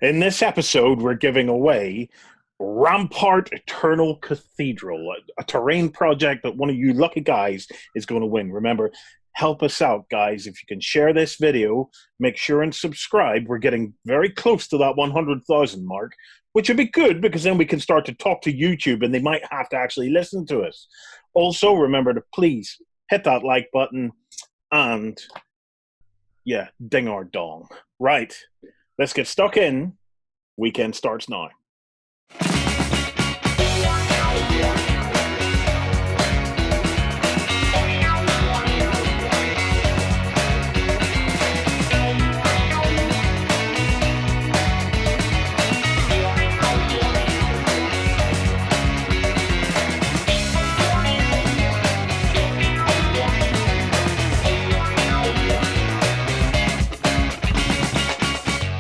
In this episode, we're giving away Rampart Eternal Cathedral, a terrain project that one of you lucky guys is going to win. Remember, help us out, guys. If you can share this video, make sure and subscribe. We're getting very close to that 100,000 mark, which would be good because then we can start to talk to YouTube and they might have to actually listen to us. Also, remember to please hit that like button and, yeah, ding our dong. Right. Let's get stuck in. Weekend starts now.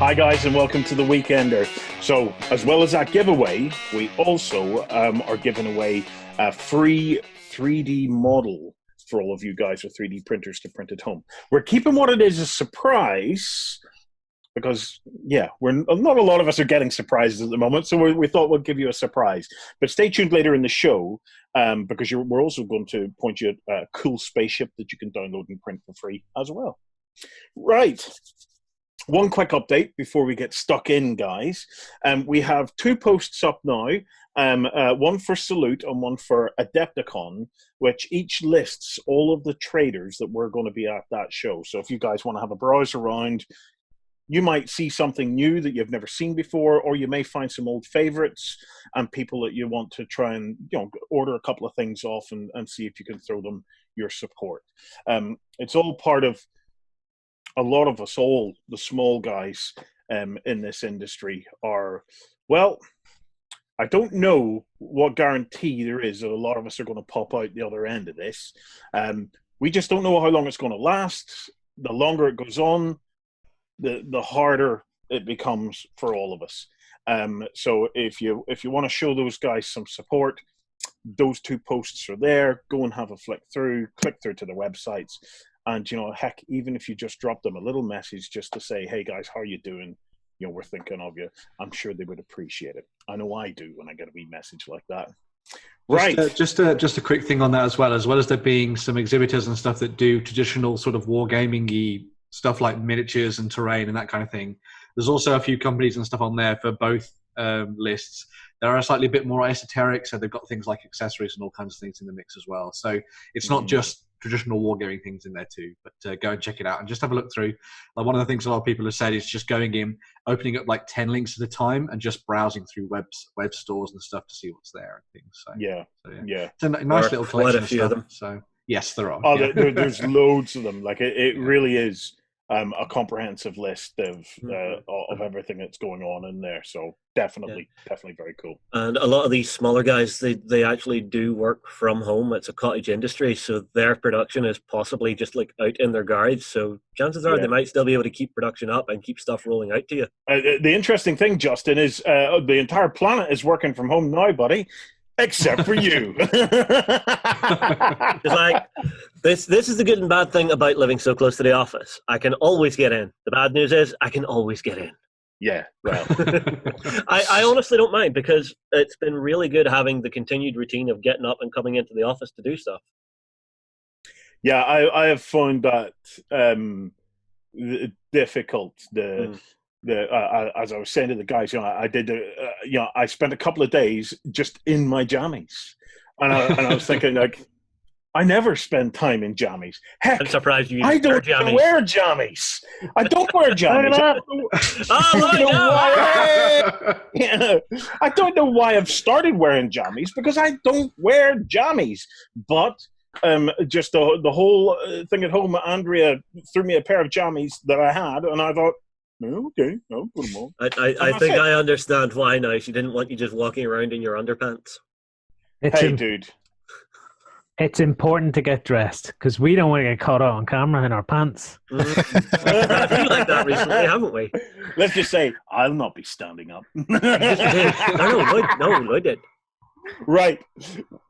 Hi guys, and welcome to the Weekender. So, as well as that giveaway, we also are giving away a free 3D model for all of you guys with 3D printers to print at home. We're keeping what it is a surprise because, yeah, not a lot of us are getting surprises at the moment, so we thought we'd give you a surprise. But stay tuned later in the show because we're also going to point you at a cool spaceship that you can download and print for free as well. Right. One quick update before we get stuck in, guys. We have two posts up now, one for Salute and one for Adepticon, which each lists all of the traders that we're going to be at that show. So if you guys want to have a browse around, you might see something new that you've never seen before, or you may find some old favorites and people that you want to try and order a couple of things off and see if you can throw them your support. It's all part of a lot of us, all the small guys in this industry are, well, I don't know what guarantee there is that a lot of us are going to pop out the other end of this. We just don't know how long it's going to last. The longer it goes on, the harder it becomes for all of us. So if you want to show those guys some support, those two posts are there. Go and have a flick through, click through to the websites. And, heck, even if you just drop them a little message just to say, hey, guys, how are you doing? We're thinking of you. I'm sure they would appreciate it. I know I do when I get a wee message like that. Right. Just a quick thing on that as well as there being some exhibitors and stuff that do traditional sort of wargaming-y stuff like miniatures and terrain and that kind of thing. There's also a few companies and stuff on there for both lists. They are slightly a bit more esoteric, so they've got things like accessories and all kinds of things in the mix as well. So it's not just traditional wargaming things in there too, but go and check it out and just have a look through. Like one of the things a lot of people have said is just going in, opening up like 10 links at a time and just browsing through web stores and stuff to see what's there and things. So yeah. It's a nice little collection of stuff. So yes, there are. Oh, there's loads of them. Like it really is a comprehensive list of everything that's going on in there. So definitely very cool. And a lot of these smaller guys, they actually do work from home. It's a cottage industry, so their production is possibly just like out in their garage. So chances are they might still be able to keep production up and keep stuff rolling out to you. The interesting thing, Justin, is the entire planet is working from home now, buddy. Except for you. It's like, this is the good and bad thing about living so close to the office. I can always get in. The bad news is I can always get in. Yeah, well. I honestly don't mind because it's been really good having the continued routine of getting up and coming into the office to do stuff. Yeah, I have found that difficult. As I was saying to the guys, I spent a couple of days just in my jammies, and I was thinking like, I never spend time in jammies. Heck, I'm surprised you. I don't wear jammies. I don't wear jammies. I don't know why I've started wearing jammies because I don't wear jammies, but. Just the whole thing at home, Andrea threw me a pair of jammies that I had, and I thought, okay, I'll put them on. I think I understand why now. She didn't want you just walking around in your underpants. Dude. It's important to get dressed because we don't want to get caught out on camera in our pants. I feel like that recently, haven't we? Let's just say, I'll not be standing up. No, Lloyd did. Right.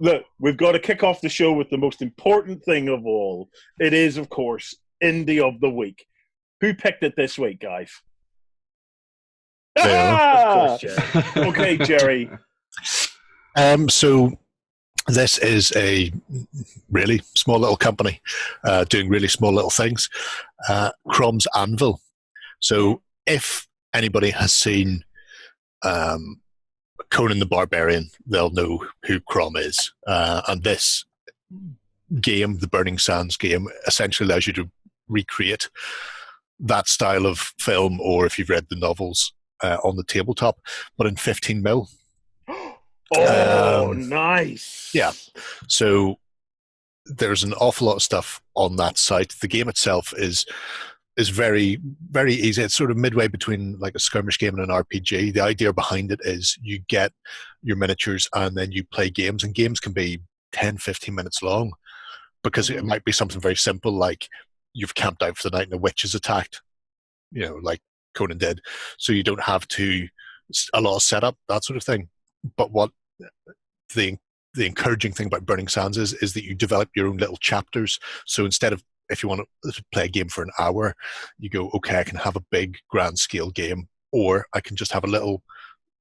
Look, we've got to kick off the show with the most important thing of all. It is, of course, Indie of the Week. Who picked it this week, guys? Of course, Jerry. Okay, Jerry. So this is a really small little company doing really small little things. Crom's Anvil. So if anybody has seen Conan the Barbarian, they'll know who Crom is. And this game, the Burning Sands game, essentially allows you to recreate that style of film, or if you've read the novels, on the tabletop, but in 15mm. Oh, nice. Yeah. So there's an awful lot of stuff on that site. The game itself is very, very easy. It's sort of midway between like a skirmish game and an RPG. The idea behind it is you get your miniatures and then you play games, and games can be 10, 15 minutes long, because it might be something very simple like you've camped out for the night and a witch is attacked, like Conan did. So you don't have a lot of setup, that sort of thing. But what the encouraging thing about Burning Sands is that you develop your own little chapters. So instead of, if you want to play a game for an hour, you go, okay, I can have a big grand scale game, or I can just have a little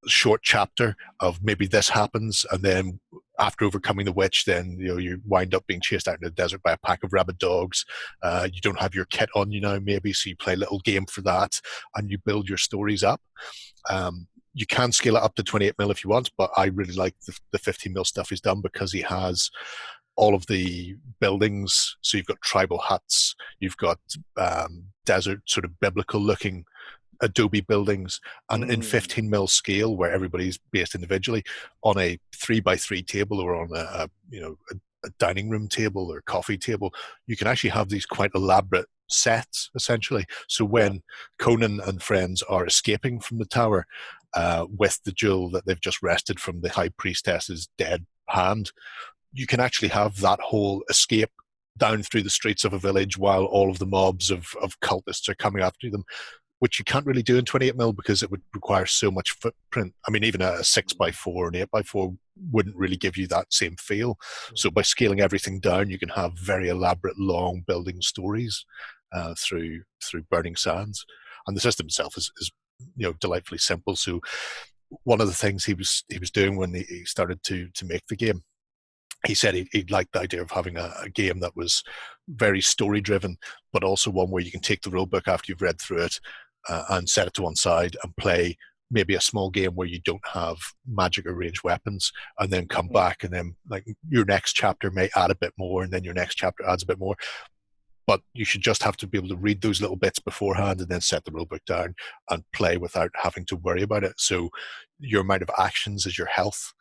short chapter of maybe this happens, and then after overcoming the witch, then you wind up being chased out in the desert by a pack of rabid dogs. You don't have your kit on you now, maybe, so you play a little game for that, and you build your stories up. You can scale it up to 28mm if you want, but I really like the 15mm stuff he's done, because he has all of the buildings. So you've got tribal huts, you've got desert sort of biblical looking adobe buildings, and in 15mm scale, where everybody's based individually on a 3x3 table, or on a dining room table or coffee table, you can actually have these quite elaborate sets, essentially. So when Conan and friends are escaping from the tower with the jewel that they've just wrested from the high priestess's dead hand, you can actually have that whole escape down through the streets of a village while all of the mobs of cultists are coming after them, which you can't really do in 28mm because it would require so much footprint. I mean, even a 6x4 and 8x4 wouldn't really give you that same feel. So by scaling everything down, you can have very elaborate, long building stories through Burning Sands. And the system itself is delightfully simple. So one of the things he was doing when he started to make the game, he said he liked the idea of having a game that was very story driven, but also one where you can take the rulebook after you've read through it and set it to one side and play maybe a small game where you don't have magic or ranged weapons, and then come back, and then like your next chapter may add a bit more, and then your next chapter adds a bit more. But you should just have to be able to read those little bits beforehand and then set the rulebook down and play without having to worry about it. So your amount of actions is your health.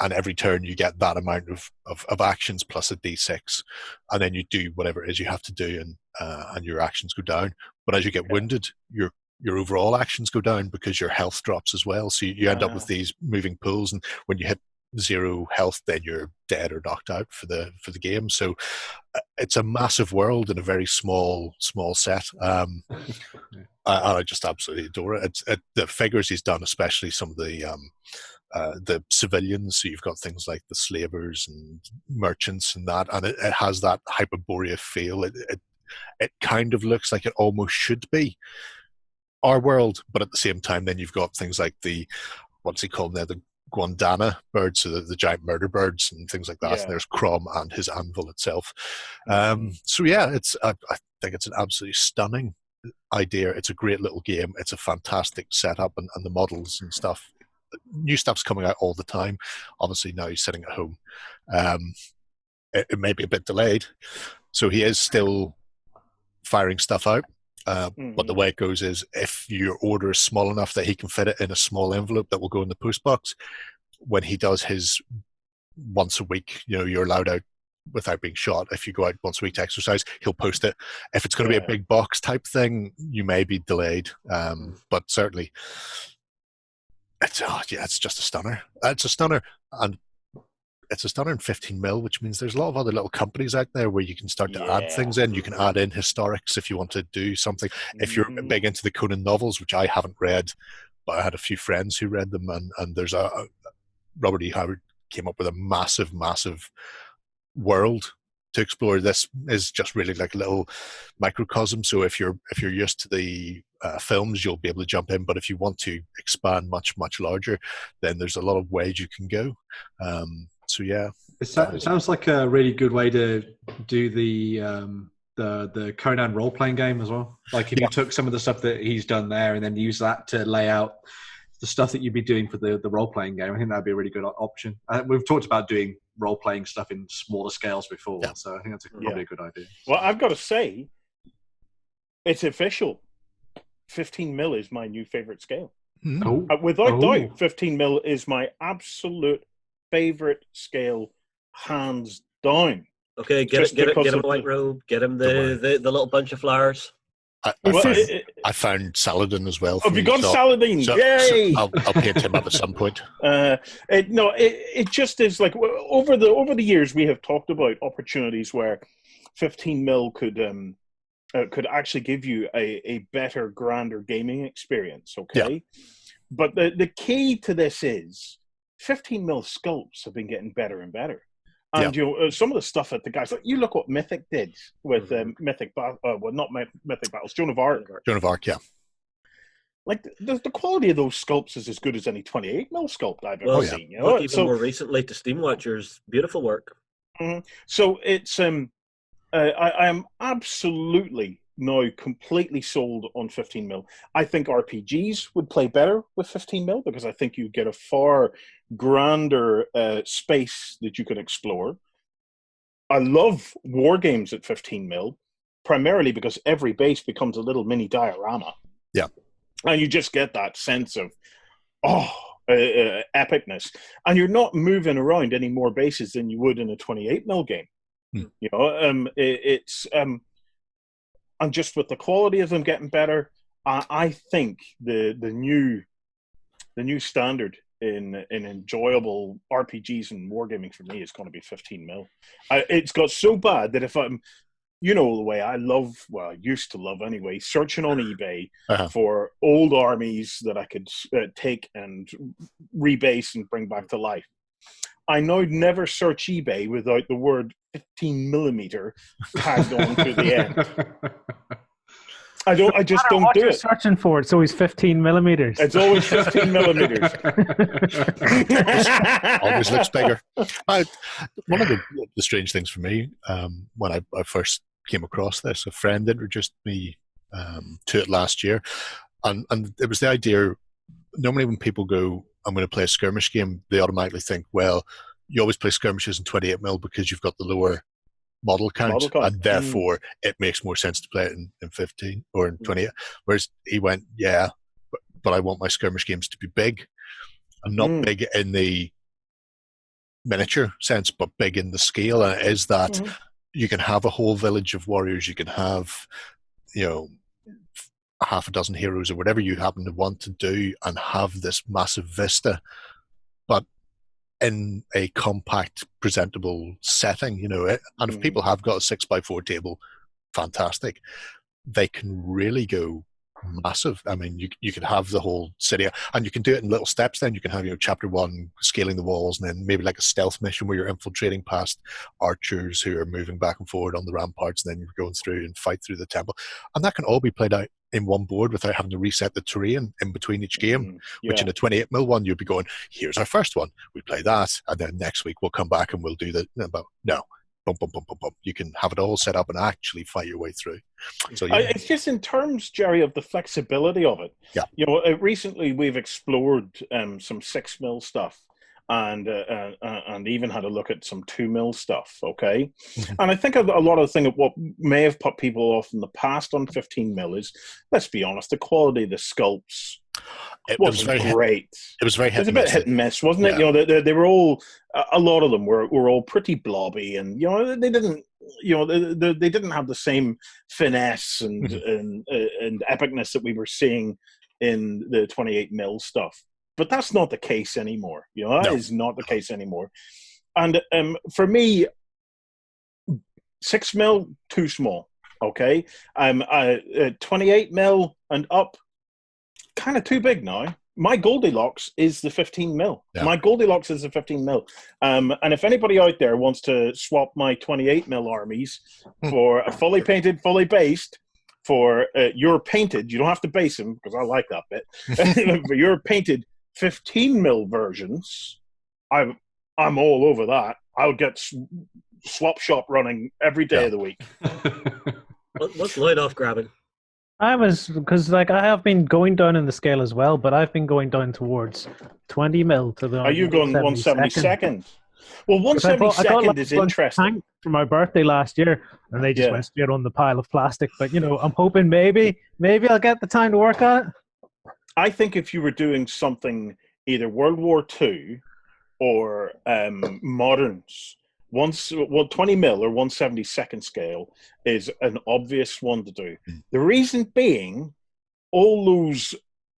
And every turn you get that amount of actions plus a d6, and then you do whatever it is you have to do, and your actions go down. But as you get wounded, your overall actions go down because your health drops as well. So you end up with these moving pools, and when you hit 0 health, then you're dead or knocked out for the game. So it's a massive world in a very small set. I just absolutely adore it. The figures he's done, especially some of the civilians, so you've got things like the slavers and merchants and that, and it has that Hyperborea feel. It kind of looks like it almost should be our world, but at the same time, then you've got things like what's he called now, the Guandana birds, so the giant murder birds and things like that. Yeah. And there's Crom and his anvil itself. So yeah, I think it's an absolutely stunning idea. It's a great little game. It's a fantastic setup, and the models and stuff. New stuff's coming out all the time. Obviously now he's sitting at home. It may be a bit delayed, so he is still firing stuff out. But the way it goes is, if your order is small enough that he can fit it in a small envelope that will go in the post box, when he does his once a week, you're allowed out without being shot. If you go out once a week to exercise, he'll post it. If it's going to be a big box type thing, you may be delayed. But certainly, it's just a stunner. It's a stunner, and it's a stunner in 15mm, which means there's a lot of other little companies out there where you can start to add things in. You can add in historics if you want to do something. If you're big into the Conan novels, which I haven't read, but I had a few friends who read them, and there's Robert E. Howard came up with a massive world to explore. This is just really like a little microcosm. So if you're used to the films, you'll be able to jump in. But if you want to expand much, much larger, then there's a lot of ways you can go. So yeah, it sounds like a really good way to do the Conan role playing game as well. Like if you took some of the stuff that he's done there and then use that to lay out the stuff that you'd be doing for the role playing game, I think that'd be a really good option. We've talked about doing role playing stuff in smaller scales before, so I think that's probably a good idea. Well, I've got to say, it's official. 15mm is my new favorite scale. Without doubt, 15mm is my absolute favorite scale, hands down. Okay, get him a white robe, get him the little bunch of flowers. I found Saladin as well. Have you got Saladin? Yay! So I'll paint him up at some point. It just is like over the years we have talked about opportunities where 15mm could actually give you a better, grander gaming experience. Okay, but the key to this is 15mm sculpts have been getting better and better. And some of the stuff that the guys, like, you look what Mythic did with Mythic Battles, Joan of Arc. Joan of Arc, yeah. Like the quality of those sculpts is as good as any 28mm sculpt I've ever seen. You know? Even more recently to Steam Watchers, beautiful work. So it's I am absolutely now completely sold on 15mm. I think RPGs would play better with 15mm because I think you get a far grander space that you could explore. I love war games at 15mm, primarily because every base becomes a little mini diorama. Yeah. And you just get that sense of, epicness. And you're not moving around any more bases than you would in a 28mm game. You know, and just with the quality of them getting better, I think the new standard in enjoyable RPGs and wargaming for me is going to be 15mm. It's got so bad that if I'm, you know, the way I used to love anyway, searching on eBay for old armies that I could take and rebase and bring back to life. I now never search eBay without the word 15mm tagged on to the end. I just don't do it. Searching for it's always 15mm. It's always 15mm. Always looks bigger. One of the strange things for me, when I first came across this, a friend introduced me to it last year, and it was the idea. Normally, when people go, "I'm going to play a skirmish game," they automatically think, "Well, you always play skirmishes in 28mm because you've got the lower model count, and therefore it makes more sense to play it in 15 or in 28." Whereas he went, "Yeah, but I want my skirmish games to be big, and not big in the miniature sense, but big in the scale." And it is that you can have a whole village of warriors, you can have, you know, half a dozen heroes or whatever you happen to want to do, and have this massive vista, but in a compact, presentable setting, you know. And if people have got a 6x4 table, fantastic. They can really go massive. I mean, you can have the whole city, and you can do it in little steps. Then you can have, you know, chapter 1 scaling the walls, and then maybe like a stealth mission where you're infiltrating past archers who are moving back and forward on the ramparts, and then you're going through and fight through the temple. And that can all be played out in one board without having to reset the terrain in between each game, which in a 28mm one, you'd be going, "Here's our first one, we play that, and then next week we'll come back and we'll do that." But no, boom, boom, boom, boom, boom. You can have it all set up and actually fight your way through. So it's just in terms, Jerry, of the flexibility of it. Yeah. You know, recently we've explored some 6mm stuff, and even had a look at some 2mm stuff. Okay, and I think a lot of the thing of what may have put people off in the past on 15mm is, let's be honest, the quality of the sculpts. It was very great. It was very hit a bit hit and miss, wasn't it? You know, they were all, a lot of them were all pretty blobby, and you know, they didn't, you know, they didn't have the same finesse and epicness that we were seeing in the 28mm stuff. But that's not the case anymore. You know, that is not the case anymore. And for me, 6mm too small. Okay, 28mm and up, kind of too big now. My Goldilocks is the 15mm. Yeah. My Goldilocks is the 15mm. And if anybody out there wants to swap my 28mm armies for a fully painted, fully based, for your painted. You don't have to base them because I like that bit. For your painted 15mm versions, I'm all over that. I'll get swap shop running every day of the week. What's Lloyd off grabbing? I was, because like I have been going down in the scale as well, but I've been going down towards 20mm to the. Are you going 172nd? Well, 172nd is interesting. For my birthday last year, and they just went straight on the pile of plastic. But you know, I'm hoping maybe I'll get the time to work on it. I think if you were doing something either World War II or moderns, 20mm or 172nd scale is an obvious one to do. The reason being, all those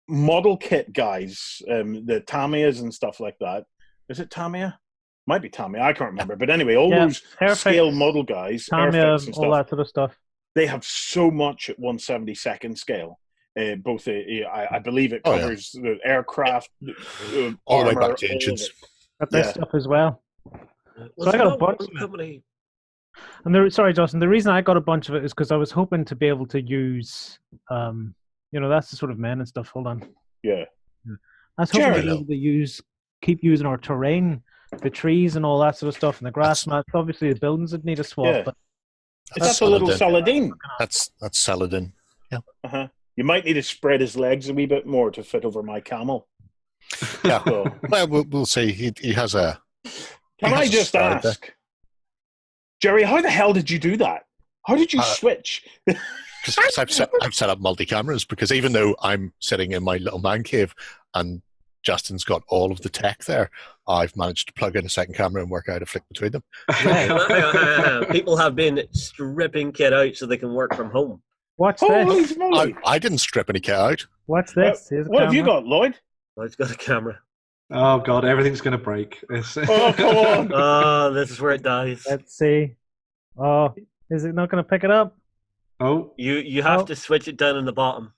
model kit guys, the Tamiyas and stuff like that. Is it Tamiya? Might be Tamiya. I can't remember. But anyway, all those scale model guys, Tamiya, and all that sort of stuff. They have so much at 172nd scale. Both, I believe it covers the aircraft, all the way armor, back to engines. That stuff as well. So I got a bunch of it. And sorry, Justin. The reason I got a bunch of it is because I was hoping to be able to use, that's the sort of men and stuff. Hold on. Yeah. I was hoping to be able to keep using our terrain, the trees and all that sort of stuff, and the grass mats. Obviously, the buildings would need a swap. Yeah. But that's a little Saladin. That's Saladin. Yeah. Uh-huh. You might need to spread his legs a wee bit more to fit over my camel. Yeah. Well, we'll see. He has a. Can I just ask, Jerry, how the hell did you do that? How did you switch? Because I've set up multi-cameras, because even though I'm sitting in my little man cave and Justin's got all of the tech there, I've managed to plug in a second camera and work out a flick between them. People have been stripping kit out so they can work from home. What's this? I didn't strip any kit out. What's this? What have you got, Lloyd? Lloyd's got a camera. Oh God, everything's going to break. Oh, come on. Oh, this is where it dies. Let's see. Oh, is it not going to pick it up? Oh. You have to switch it down in the bottom.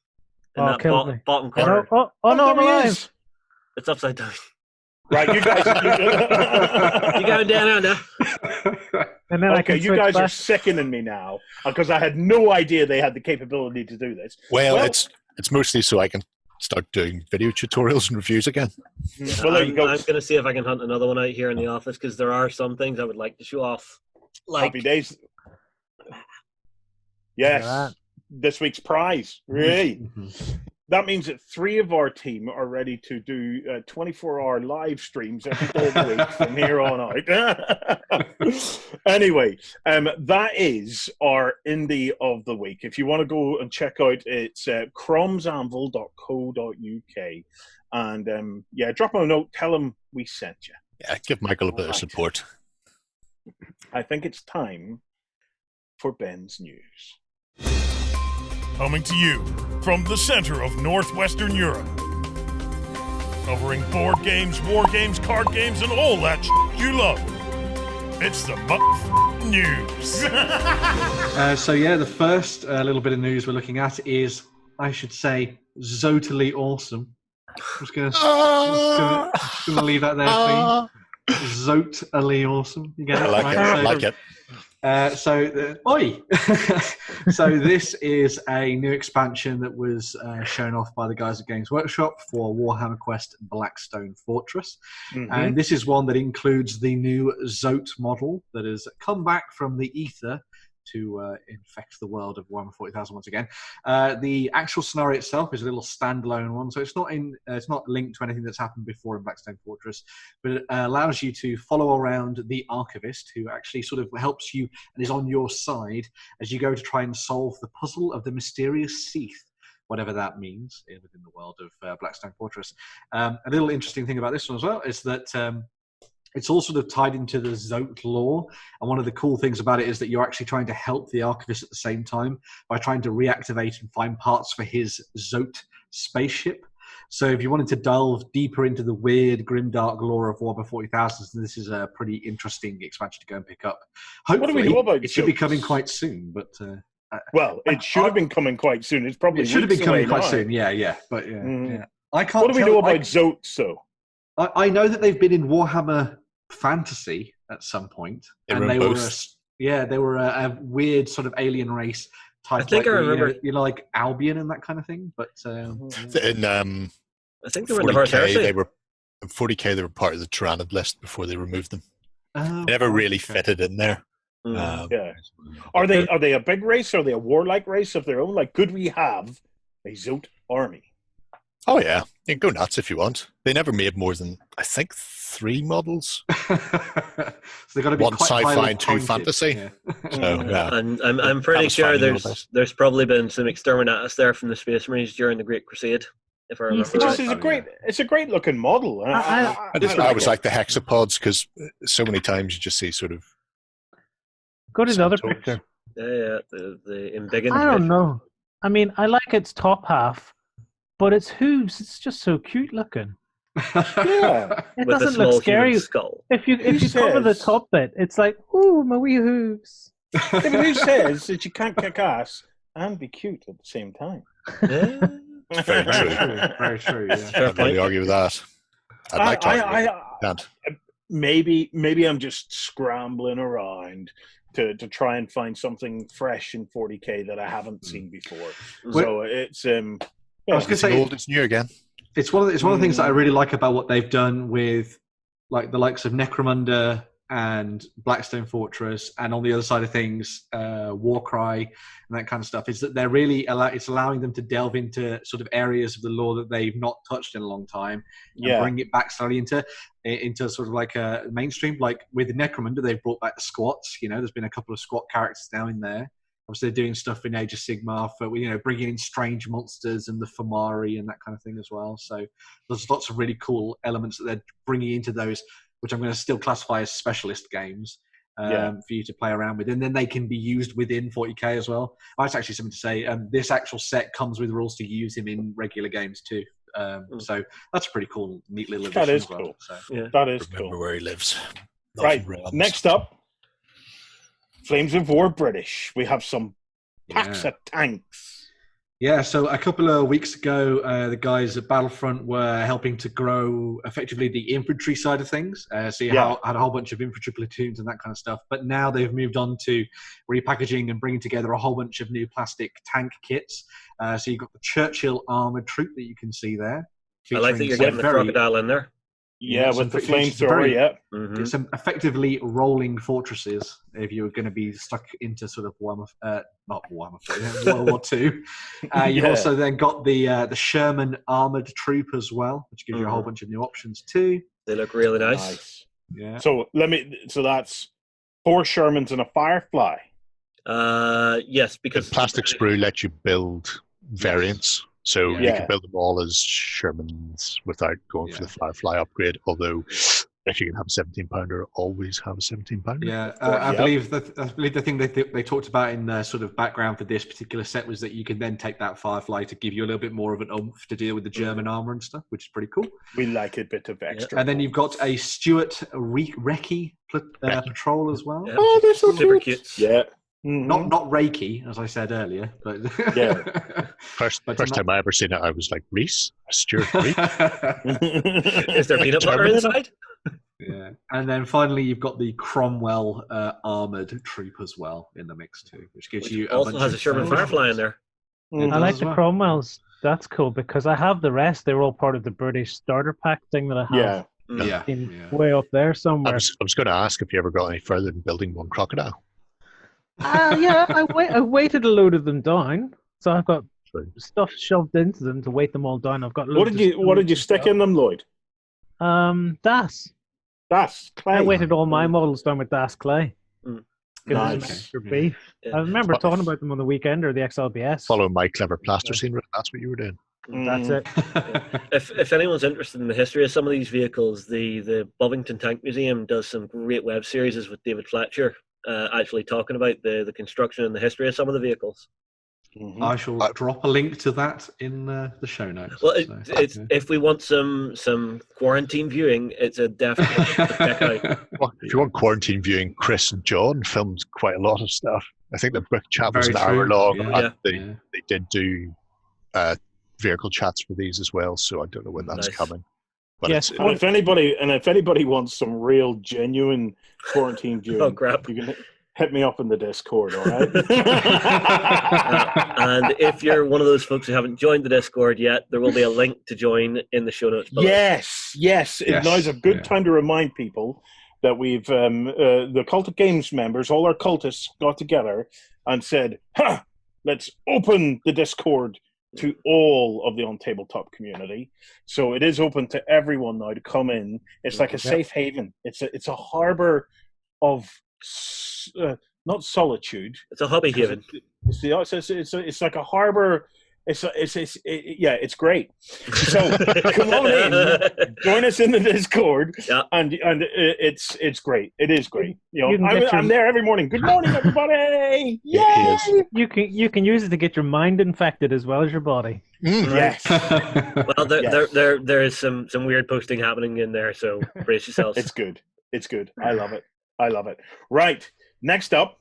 In that bottom corner. Oh, no, I'm alive. It's upside down. Right, you guys. You going down under? And then you guys are sickening me now because I had no idea they had the capability to do this. Well, it's mostly so I can start doing video tutorials and reviews again. Well, there you go. I'm going to see if I can hunt another one out here in the office, because there are some things I would like to show off. Happy days. Yes, this week's prize. Really. That means that 3 of our team are ready to do 24-hour live streams every day of the week from here on out. Anyway, that is our indie of the week. If you want to go and check out, it's cromsanvil.co.uk. And drop him a note. Tell him we sent you. Yeah, give Michael a bit of support. I think it's time for Ben's news. Coming to you from the center of Northwestern Europe. Covering board games, war games, card games, and all that you love. It's the news. The first little bit of news we're looking at is, I should say, Zotally awesome. I'm just gonna leave that there, please. Zotally awesome. You get it? I like it. So this is a new expansion that was shown off by the guys at Games Workshop for Warhammer Quest Blackstone Fortress. And this is one that includes the new Zote model that has come back from the ether to infect the world of Warhammer 40,000 once again. The actual scenario itself is a little standalone one, so it's not linked to anything that's happened before in Blackstone Fortress, but it allows you to follow around the Archivist, who actually sort of helps you and is on your side as you go to try and solve the puzzle of the mysterious Seath, whatever that means within the world of Blackstone Fortress. A little interesting thing about this one as well is that it's all sort of tied into the Zote lore, and one of the cool things about it is that you're actually trying to help the Archivist at the same time by trying to reactivate and find parts for his Zote spaceship. So if you wanted to delve deeper into the weird, grimdark lore of Warhammer 40,000, this is a pretty interesting expansion to go and pick up. Hopefully, what do we know about it should be coming quite soon, but... it should have been coming quite soon. It's probably should have been coming quite soon. Yeah. I can't. What do we know about Zote? So I know that they've been in Warhammer Fantasy at some point, and they were a weird sort of alien race type. I think I remember, like Albion and that kind of thing. But in I think they were in the Horse 40K, Heresy. they were in 40K. They were part of the Tyrannid list before they removed them. they never really fitted in there. Yeah. Are they a big race? Are they a warlike race of their own? Like, could we have a Zote army? Oh yeah, you can go nuts if you want. They never made more than, I think, 3 models. So they got to be 1 quite sci-fi highly and 2 pointed. fantasy. Yeah. So yeah, And I'm pretty was sure fine, there's probably been some exterminatus there from the Space Marines during the Great Crusade, if I remember Which right. is it's a great looking model. I was like the hexapods because so many times you just see sort of. Go to the other Centaurs. picture. Yeah, the embiggened. I don't know. I mean, I like its top half, but its hooves, it's just so cute looking. Yeah. It with a doesn't small look scary. human skull. If you cover the says- top bit, it's like, ooh, my wee hooves. But who says that you can't kick ass and be cute at the same time? Yeah. It's very true. Very true. Yeah. I can't really argue with that. I'd like to argue. Can't. Maybe I'm just scrambling around to try and find something fresh in 40K that I haven't seen before. So it's I was going to say, Old, it's new again. it's one of the things that I really like about what they've done with like the likes of Necromunda and Blackstone Fortress, and on the other side of things, Warcry and that kind of stuff, is that they're really it's allowing them to delve into sort of areas of the lore that they've not touched in a long time, and bring it back slowly into sort of like a mainstream. Like with Necromunda, they've brought back the squats. There's been a couple of squat characters now in there. Obviously, they're doing stuff in Age of Sigmar for bringing in strange monsters and the Famari and that kind of thing as well. So there's lots of really cool elements that they're bringing into those, which I'm going to still classify as specialist games for you to play around with. And then they can be used within 40K as well. That's actually something to say. This actual set comes with rules to use him in regular games too. So that's a pretty cool, neat little addition. That is as well. cool. So, That is Remember cool. where he lives. Not Right. in realms. Next up, Flames of War British. We have some packs of tanks. Yeah, so a couple of weeks ago, the guys at Battlefront were helping to grow effectively the infantry side of things. So you had a whole bunch of infantry platoons and that kind of stuff. But now they've moved on to repackaging and bringing together a whole bunch of new plastic tank kits. So you've got the Churchill armoured troop that you can see there. I like that you're getting the crocodile in there. Yeah, with the flamethrower, Mm-hmm. Some effectively rolling fortresses if you're going to be stuck into sort of World War II. You've also then got the Sherman armoured troop as well, which gives you a whole bunch of new options too. They look really nice. Yeah. So that's 4 Shermans and a Firefly. Yes, because plastic sprue lets you build variants. So you Yeah. can build them all as Shermans without going for the Firefly upgrade, although if you can have a 17-pounder, always have a 17-pounder. Yeah, I believe the thing they talked about in the sort of background for this particular set was that you can then take that Firefly to give you a little bit more of an oomph to deal with the German armour and stuff, which is pretty cool. We like a bit of extra. And then you've got a Stuart Recce patrol as well. Yeah, Oh, they're so super cute. cute. Yeah. Not Reiki, as I said earlier, but First time I ever seen it, I was like, Reese? Stuart Reese? Is there peanut butter inside? Yeah, and then finally you've got the Cromwell armoured troop as well in the mix too, which gives you also has a Sherman Firefly in there. I like the Cromwells. That's cool because I have the rest. They're all part of the British starter pack thing that I have. Way up there somewhere. I was going to ask if you ever got any further than building one crocodile. I weighted a load of them down, so I've got stuff shoved into them to weight them all down. I've got. What did you stick in them, Lloyd? Das. Das clay. I weighted all my models down with Das clay. Nice. For beef. I remember talking about them on the weekend or the XLBS. Follow my clever plasticine route. That's what you were doing. That's it. If anyone's interested in the history of some of these vehicles, the Bovington Tank Museum does some great web series with David Fletcher, actually talking about the construction and the history of some of the vehicles. I shall drop a link to that in the show notes. Well, if we want some quarantine viewing, it's a definite check out. Well, if you want quarantine viewing, Chris and John filmed quite a lot of stuff. I think the book chat was an hour long. And they did do vehicle chats for these as well, so I don't know when that's coming. But yes, and if anybody wants some real genuine quarantine viewing, oh crap! you can hit me up in the Discord, all right? And if you're one of those folks who haven't joined the Discord yet, there will be a link to join in the show notes below. Yes. Now's a good time to remind people that we've the Cultic Games members, all our cultists, got together and said, let's open the Discord to all of the OnTableTop community. So it is open to everyone now to come in. It's like a safe haven. It's a harbor of not solitude. It's a hobby haven. It's like a harbor. It's great. So come on in, join us in the Discord, and it's great. It is great. I'm there every morning. Good morning, everybody! Yay! You can use it to get your mind infected as well as your body. Yes. Well, there is some weird posting happening in there, so brace yourselves. It's good. I love it. Right. Next up,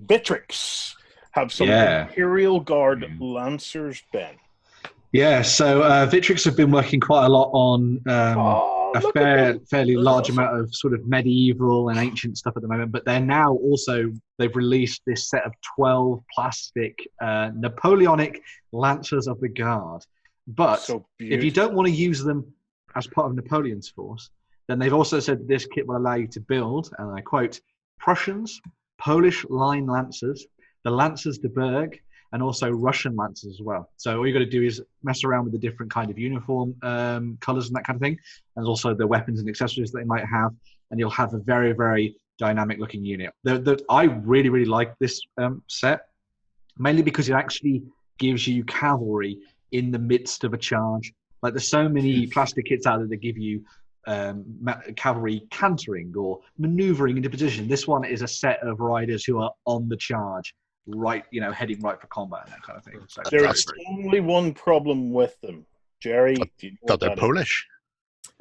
Bitrix. Have some Imperial Guard Lancers, Ben. Yeah, so Vitrix have been working quite a lot on a fairly large amount of sort of medieval and ancient stuff at the moment, but they're now they've released this set of 12 plastic Napoleonic Lancers of the Guard. But if you don't want to use them as part of Napoleon's force, then they've also said this kit will allow you to build, and I quote, Prussians, Polish line Lancers, the Lancers de Berg, and also Russian Lancers as well. So all you got to do is mess around with the different kind of uniform colors and that kind of thing, and also the weapons and accessories that they might have, and you'll have a very, very dynamic looking unit. I really, really like this set, mainly because it actually gives you cavalry in the midst of a charge. Like there's so many plastic kits out there that give you cavalry cantering or maneuvering into position. This one is a set of riders who are on the charge, right, heading right for combat and that kind of thing. So there's only one problem with them, Jerry. That they're Polish.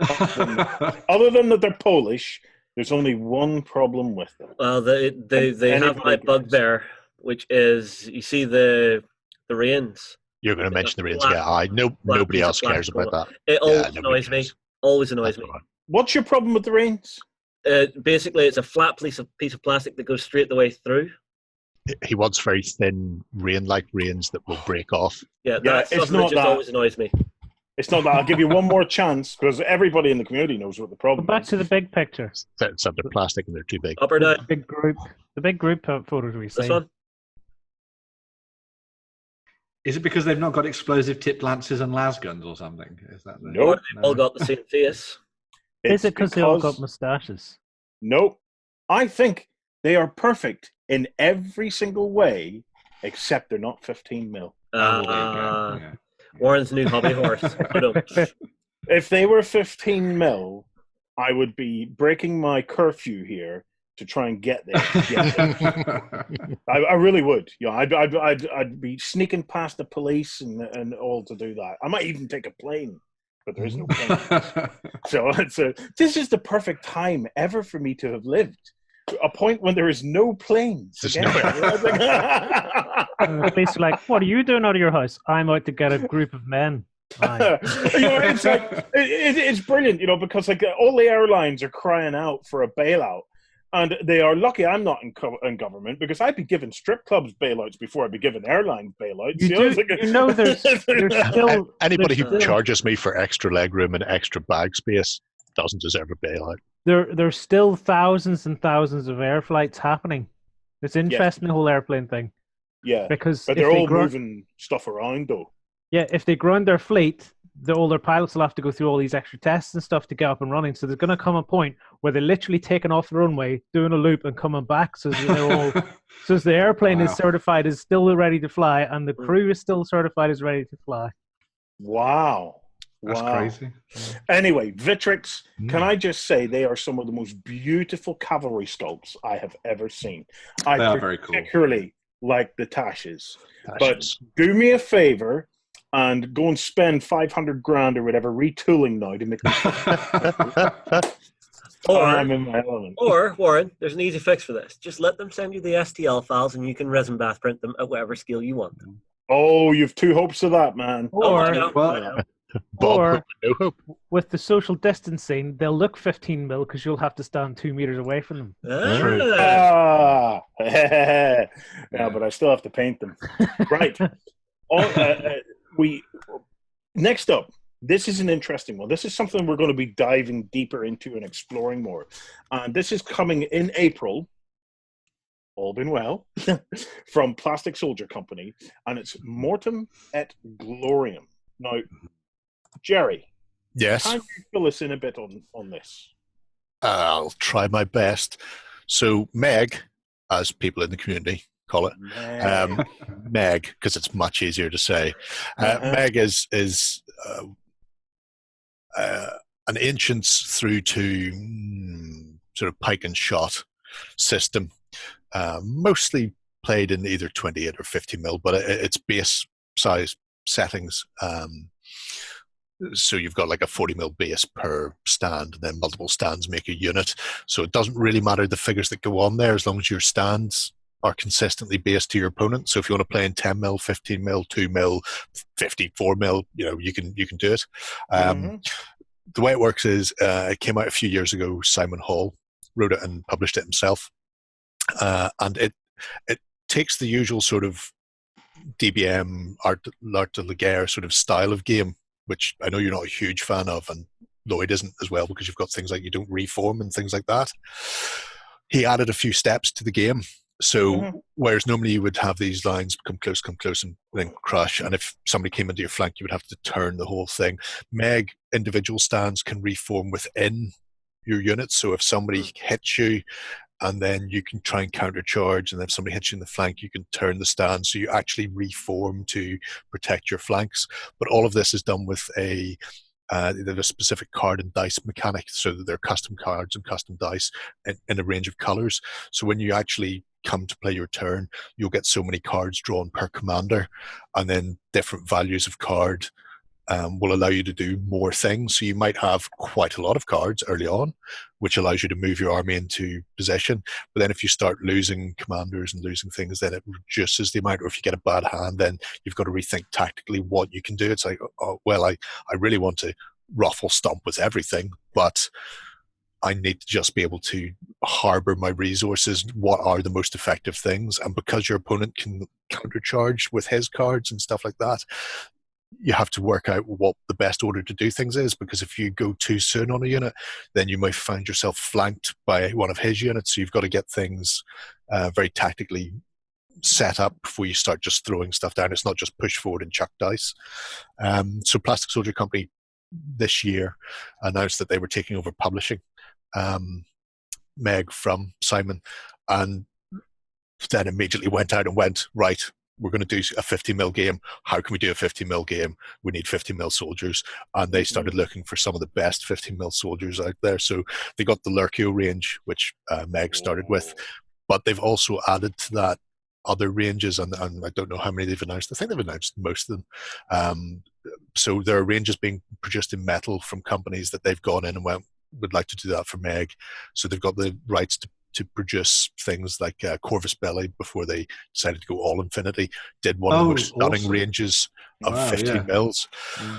Other than that they're Polish, there's only one problem with them. Well, they have my bugbear, which is, you see the reins. You're going to mention the reins, nobody else cares about that. It always annoys me. Always annoys me. What's your problem with the reins? Basically, it's a flat piece of plastic that goes straight the way through. He wants very thin rein-like reins that will break off. Yeah, it's not that. Always annoys me. It's not that. I'll give you one more chance because everybody in the community knows what the problem is. Back to the big picture. Except they're plastic and they're too big. Up or down? The big group photos we see. This one? Is it because they've not got explosive tipped lances and las guns or something? Is that no, they've all got the same face. Is it because they all got moustaches? Nope. I think they are perfect in every single way, except they're not 15mm. Warren's new hobby horse. If they were 15mm, I would be breaking my curfew here to try and get there. I really would. I'd be sneaking past the police and all to do that. I might even take a plane, but there is no plane. So this is the perfect time ever for me to have lived. A point when there is no planes. Basically, like, what are you doing out of your house? I'm out to get a group of men. It's like it's brilliant, because like all the airlines are crying out for a bailout, and they are lucky I'm not in government because I'd be giving strip clubs bailouts before I'd be giving airline bailouts. There's still anybody who charges me for extra legroom and extra bag space doesn't deserve a bailout. There's still thousands and thousands of air flights happening. It's interesting, the whole airplane thing. Yeah, because but they're all moving stuff around though. Yeah, if they ground their fleet, all their pilots will have to go through all these extra tests and stuff to get up and running. So there's going to come a point where they're literally taking off the runway, doing a loop, and coming back. So they're all, so the airplane is certified as still ready to fly, and the crew is still certified as ready to fly. Wow. That's crazy. Anyway, Vitrix, can I just say they are some of the most beautiful cavalry sculpts I have ever seen. They are very cool. Particularly like the Tashes. But do me a favor and go and spend $500,000 or whatever retooling now to make them. I'm in my element. Or, Warren, there's an easy fix for this. Just let them send you the STL files and you can resin bath print them at whatever scale you want them. Oh, you've two hopes of that, man. Or with the social distancing, they'll look 15mm because you'll have to stand 2 meters away from them. Yeah, but I still have to paint them. Right. Next up, this is an interesting one. This is something we're going to be diving deeper into and exploring more. And this is coming in April, all been well, from Plastic Soldier Company, and it's Mortem et Gloriam. Now, Jerry, Yes. can you fill us in a bit on this? I'll try my best. So Meg, as people in the community call it, Meg, because it's much easier to say. Meg is an ancients through to sort of pike and shot system, mostly played in either 28 or 50mm, but it's base size settings. So you've got like a 40mm base per stand, and then multiple stands make a unit. So it doesn't really matter the figures that go on there as long as your stands are consistently based to your opponent. So if you want to play in 10mm, 15mm, 2mm, 54mm, you can do it. The way it works is it came out a few years ago. Simon Hall wrote it and published it himself, and it takes the usual sort of DBM art de la guerre sort of style of game, which I know you're not a huge fan of, and Lloyd isn't as well, because you've got things like you don't reform and things like that. He added a few steps to the game. So whereas normally you would have these lines come close, and then crush, and if somebody came into your flank, you would have to turn the whole thing. Meg, individual stands can reform within your unit. So if somebody hits you, and then you can try and countercharge, and then if somebody hits you in the flank, you can turn the stand, so you actually reform to protect your flanks. But all of this is done with a specific card and dice mechanic, so that they're custom cards and custom dice in a range of colors. So when you actually come to play your turn, you'll get so many cards drawn per commander, and then different values of card will allow you to do more things. So you might have quite a lot of cards early on, which allows you to move your army into position. But then if you start losing commanders and losing things, then it reduces the amount. Or if you get a bad hand, then you've got to rethink tactically what you can do. It's like, oh, well, I really want to ruffle stomp with everything, but I need to just be able to harbor my resources. What are the most effective things? And because your opponent can countercharge with his cards and stuff like that, you have to work out what the best order to do things is, because if you go too soon on a unit, then you might find yourself flanked by one of his units. So you've got to get things very tactically set up before you start just throwing stuff down. It's not just push forward and chuck dice. So Plastic Soldier Company this year announced that they were taking over publishing Meg from Simon, and then immediately went out and went, right, we're going to do a 50mm game. How can we do a 50mm game? We need 50mm soldiers. And they started looking for some of the best 50mm soldiers out there. So they got the Lurkio range, which Meg started with, but they've also added to that other ranges, and I don't know how many they've announced. I think they've announced most of them. So there are ranges being produced in metal from companies that they've gone in and would like to do that for Meg. So they've got the rights to produce things like Corvus Belli before they decided to go all infinity. Did one of the most stunning ranges of 50mm. Yeah.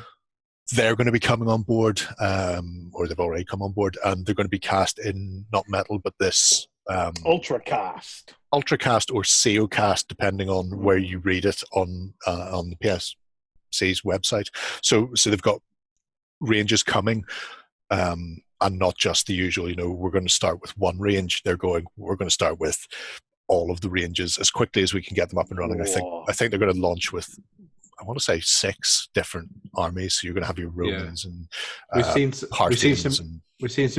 They're going to be coming on board, or they've already come on board, and they're going to be cast in not metal, but this Ultracast or SEOcast, depending on where you read it on the PSC's website. So they've got ranges coming. And not just the usual, we're going to start with one range. We're going to start with all of the ranges as quickly as we can get them up and running. I think they're going to launch with, I want to say, 6 different armies. So you're going to have your Romans and we've seen some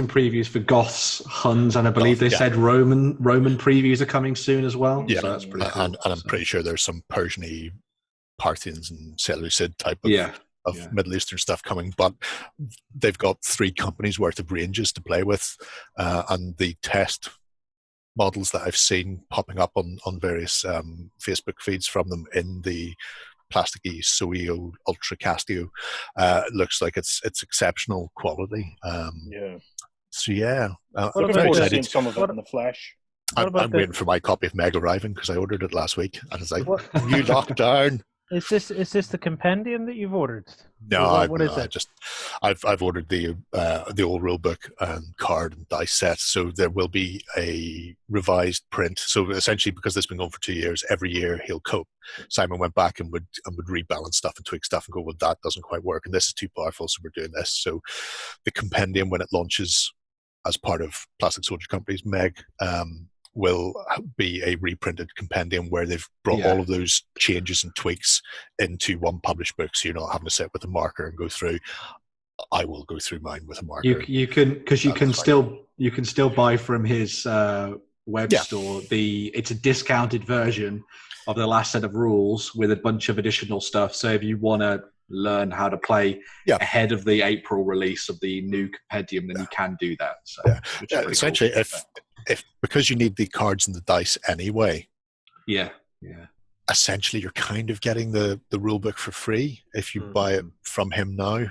previews for Goths, Huns, and I believe they said Roman previews are coming soon as well. Yeah, so that's pretty cool. And I'm pretty sure there's some Persian-y, Parthians and Seleucid type of Middle Eastern stuff coming, but they've got 3 companies worth of ranges to play with, and the test models that I've seen popping up on various Facebook feeds from them in the plasticky Soeo Ultra Castio looks like it's exceptional quality. So looking forward to seeing some of it in the flesh. I'm waiting for my copy of Meg arriving because I ordered it last week, and it's like, new lockdown. Is this the compendium that you've ordered? No, what is it? I've ordered the old rule book and card and dice set. So there will be a revised print. So essentially, because this has been going for 2 years, every year he'll cope. Simon went back and would rebalance stuff and tweak stuff and go, well, that doesn't quite work, and this is too powerful, so we're doing this. So the compendium, when it launches as part of Plastic Soldier Company's Meg, will be a reprinted compendium where they've brought all of those changes and tweaks into one published book, so you're not having to sit with a marker and go through. I will go through mine with a marker. You can still buy from his web store. It's a discounted version of the last set of rules with a bunch of additional stuff. So if you want to learn how to play ahead of the April release of the new compendium, then you can do that. So essentially, cool. if because you need the cards and the dice anyway, essentially you're kind of getting the rule book for free if you buy it from him now.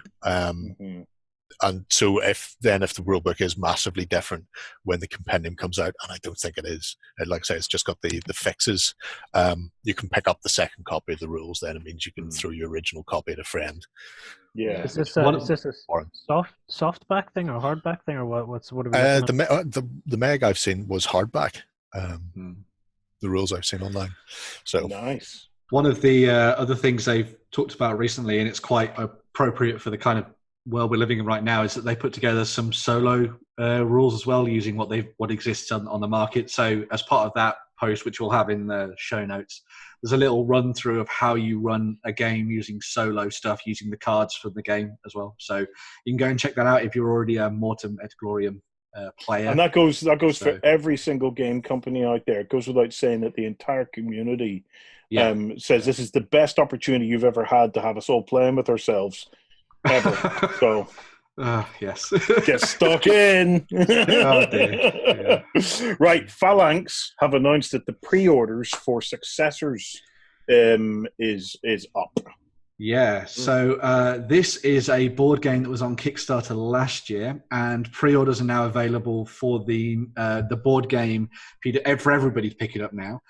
And so if the rule book is massively different when the compendium comes out, and I don't think it is, and like I say, it's just got the fixes, you can pick up the second copy of the rules. Then it means you can throw your original copy at a friend. Yeah. Is this a softback thing or hardback thing, or what? What are we the Meg I've seen was hardback. The rules I've seen online. So nice. One of the other things they've talked about recently, and it's quite appropriate for the kind of world we're living in right now, is that they put together some solo rules as well, using what exists on the market. So as part of that post, which we'll have in the show notes, there's a little run through of how you run a game using solo stuff, using the cards from the game as well. So you can go and check that out if you're already a Mortem et Gloriam player. And that goes for every single game company out there. It goes without saying that the entire community says this is the best opportunity you've ever had to have us all playing with ourselves ever. So yes, get stuck in. Oh, dear. Yeah. Right, Phalanx have announced that the pre-orders for Successors is up. Yeah, so this is a board game that was on Kickstarter last year, and pre-orders are now available for the board game for everybody to pick it up now.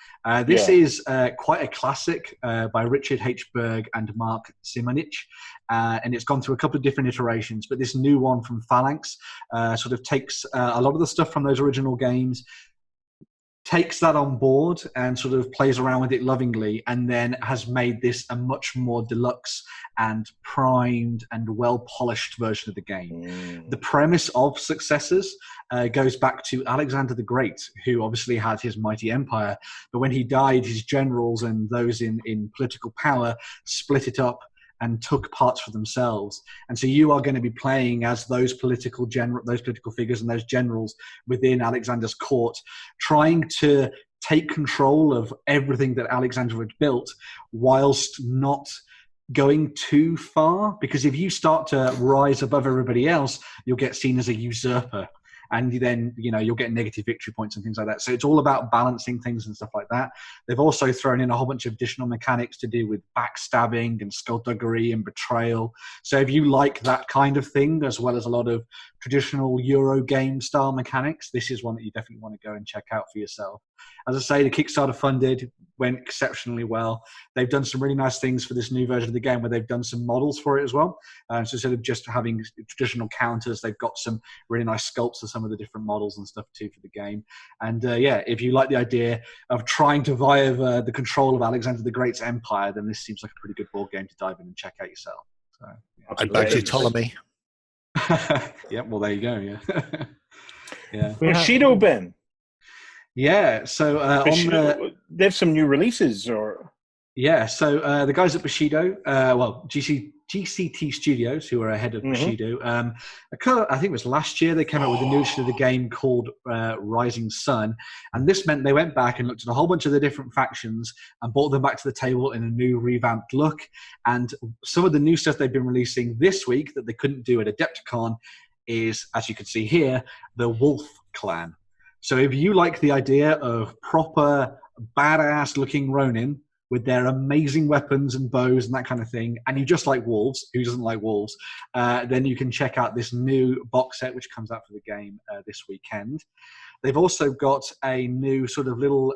This is quite a classic by Richard H. Berg and Mark Simonich, and it's gone through a couple of different iterations, but this new one from Phalanx sort of takes a lot of the stuff from those original games, takes that on board and sort of plays around with it lovingly, and then has made this a much more deluxe and primed and well-polished version of the game. The premise of Successors goes back to Alexander the Great, who obviously had his mighty empire, but when he died, his generals and those in political power split it up and took parts for themselves. And so you are going to be playing as those political figures and those generals within Alexander's court, trying to take control of everything that Alexander had built, whilst not going too far. Because if you start to rise above everybody else, you'll get seen as a usurper. And then, you'll get negative victory points and things like that. So it's all about balancing things and stuff like that. They've also thrown in a whole bunch of additional mechanics to do with backstabbing and skullduggery and betrayal. So if you like that kind of thing, as well as a lot of traditional Euro game style mechanics, this is one that you definitely want to go and check out for yourself. As I say, the Kickstarter funded, went exceptionally well. They've done some really nice things for this new version of the game, where they've done some models for it as well. So instead of just having traditional counters, they've got some really nice sculpts of some of the different models and stuff too for the game. And if you like the idea of trying to vie over the control of Alexander the Great's empire, then this seems like a pretty good board game to dive in and check out yourself. So, I'd back to Ptolemy. Yeah, well, there you go. Yeah. Yeah. Bushido, Ben. Yeah, so they have some new releases, or so the guys at Bushido, GCT Studios, who are ahead of Bushido, I think it was last year, they came out with a new edition of the game called Rising Sun, and this meant they went back and looked at a whole bunch of the different factions and brought them back to the table in a new revamped look. And some of the new stuff they've been releasing this week that they couldn't do at Adepticon is, as you can see here, the Wolf Clan. So if you like the idea of proper badass-looking Ronin with their amazing weapons and bows and that kind of thing, and you just like wolves, who doesn't like wolves, then you can check out this new box set which comes out for the game this weekend. They've also got a new sort of little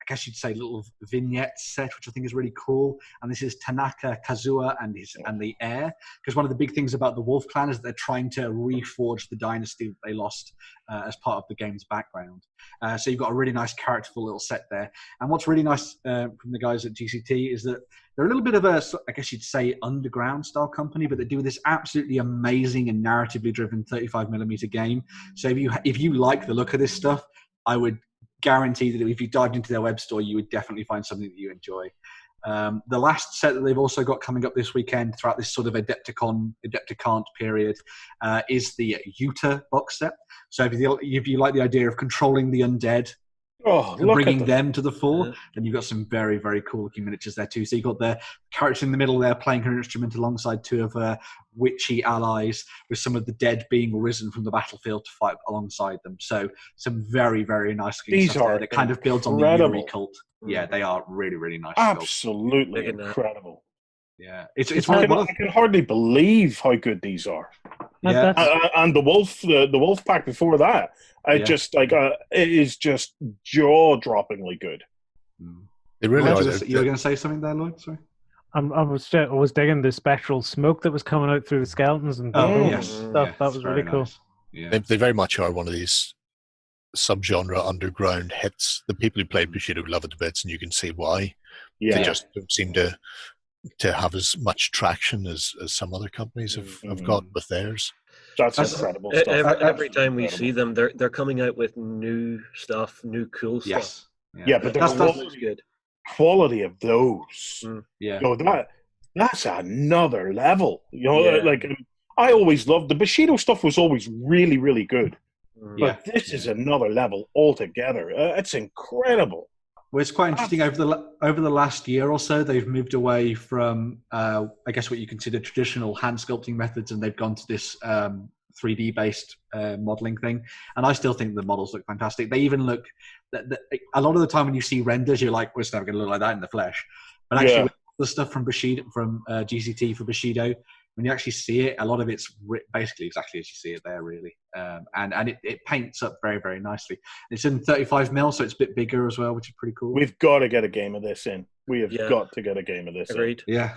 guess you'd say, little vignette set, which I think is really cool. And this is Tanaka Kazuha and the heir, because one of the big things about the Wolf Clan is that they're trying to reforge the dynasty that they lost as part of the game's background. So you've got a really nice, characterful little set there. And what's really nice from the guys at GCT is that they're a little bit of a, I guess you'd say, underground style company, but they do this absolutely amazing and narratively driven 35mm game. So if you like the look of this stuff, I would guarantee that if you dived into their web store, you would definitely find something that you enjoy. The last set that they've also got coming up this weekend throughout this sort of Adepticon period is the Utah box set. So if you like the idea of controlling the undead, and bringing them to the fore, then you've got some very, very cool looking miniatures there too. So you've got the character in the middle there playing her instrument alongside two of her witchy allies, with some of the dead being risen from the battlefield to fight alongside them. So some very, very nice looking stuff there that kind of builds on the Yuri cult. Yeah, they are really, really nice. Absolutely incredible. Yeah, it's I can hardly believe how good these are. Yeah, and the wolf pack before that, it is just jaw-droppingly good. They really are. You were going to say something there, Lloyd? Sorry. I was digging the spectral smoke that was coming out through the skeletons and stuff. That was really cool. Nice. Yeah. They very much are one of these subgenre underground hits. The people who played Bushido love it to bits, and you can see why. Yeah. They just don't seem to have as much traction as some other companies have got with theirs. That's incredible stuff. Every time we see them, they're coming out with new stuff, new cool stuff. Yeah, but that's good. Quality of those. That's another level. I always loved the Bushido stuff. Was always really, really good. But this is another level altogether. It's incredible. Well, it's quite interesting. Over the last year or so, they've moved away from, I guess, what you consider traditional hand sculpting methods, and they've gone to this 3D based modeling thing. And I still think the models look fantastic. They even look. A lot of the time when you see renders, you're like, "Well, it's never going to look like that in the flesh." But actually, the stuff from Bushido, from GCT for Bushido, when you actually see it, a lot of it's basically exactly as you see it there, really. And it paints up very, very nicely. It's in 35mm, so it's a bit bigger as well, which is pretty cool. We've got to get a game of this in. We have got to get a game of this Agreed. in. Yeah.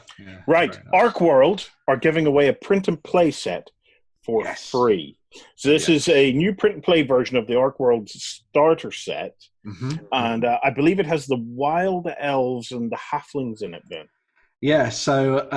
Right. Nice. Arc World are giving away a print and play set for free. So this is a new print and play version of the Arc World starter set. Mm-hmm. And I believe it has the wild elves and the halflings in it then. Yeah, so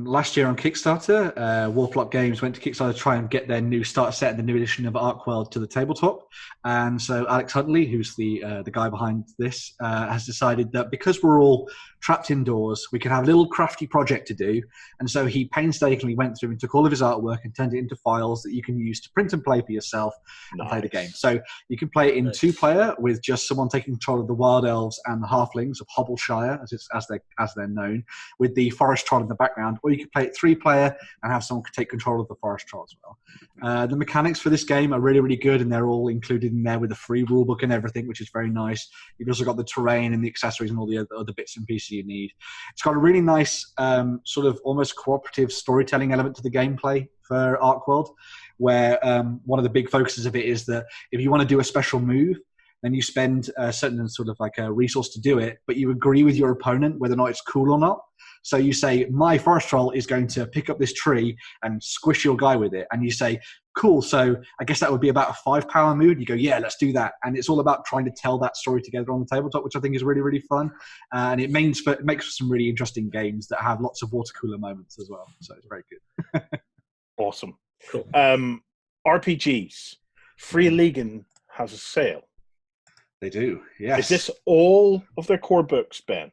last year on Kickstarter, Warplock Games went to Kickstarter to try and get their new starter set and the new edition of Arc World to the tabletop. And so Alex Huntley, who's the guy behind this, has decided that because we're all trapped indoors, we can have a little crafty project to do. And so he painstakingly went through and took all of his artwork and turned it into files that you can use to print and play for yourself and play the game. So you can play it in 2-player with just someone taking control of the wild elves and the halflings of Hobbleshire, as they're known, with the forest troll in the background, or you can play it 3-player and have someone take control of the forest troll as well. The mechanics for this game are really, really good, and they're all included in there with a free rulebook and everything, which is very nice. You've also got the terrain and the accessories and all the other bits and pieces you need. It's got a really nice sort of almost cooperative storytelling element to the gameplay for Arc World, where one of the big focuses of it is that if you want to do a special move, then you spend a certain sort of like a resource to do it, but you agree with your opponent whether or not it's cool or not. So you say, my forest troll is going to pick up this tree and squish your guy with it. And you say, cool, so I guess that would be about a 5-power move. You go, yeah, let's do that. And it's all about trying to tell that story together on the tabletop, which I think is really, really fun. And it makes for some really interesting games that have lots of water cooler moments as well. So it's very good. Awesome. Cool. RPGs. Free Legion has a sale. They do, yes. Is this all of their core books, Ben?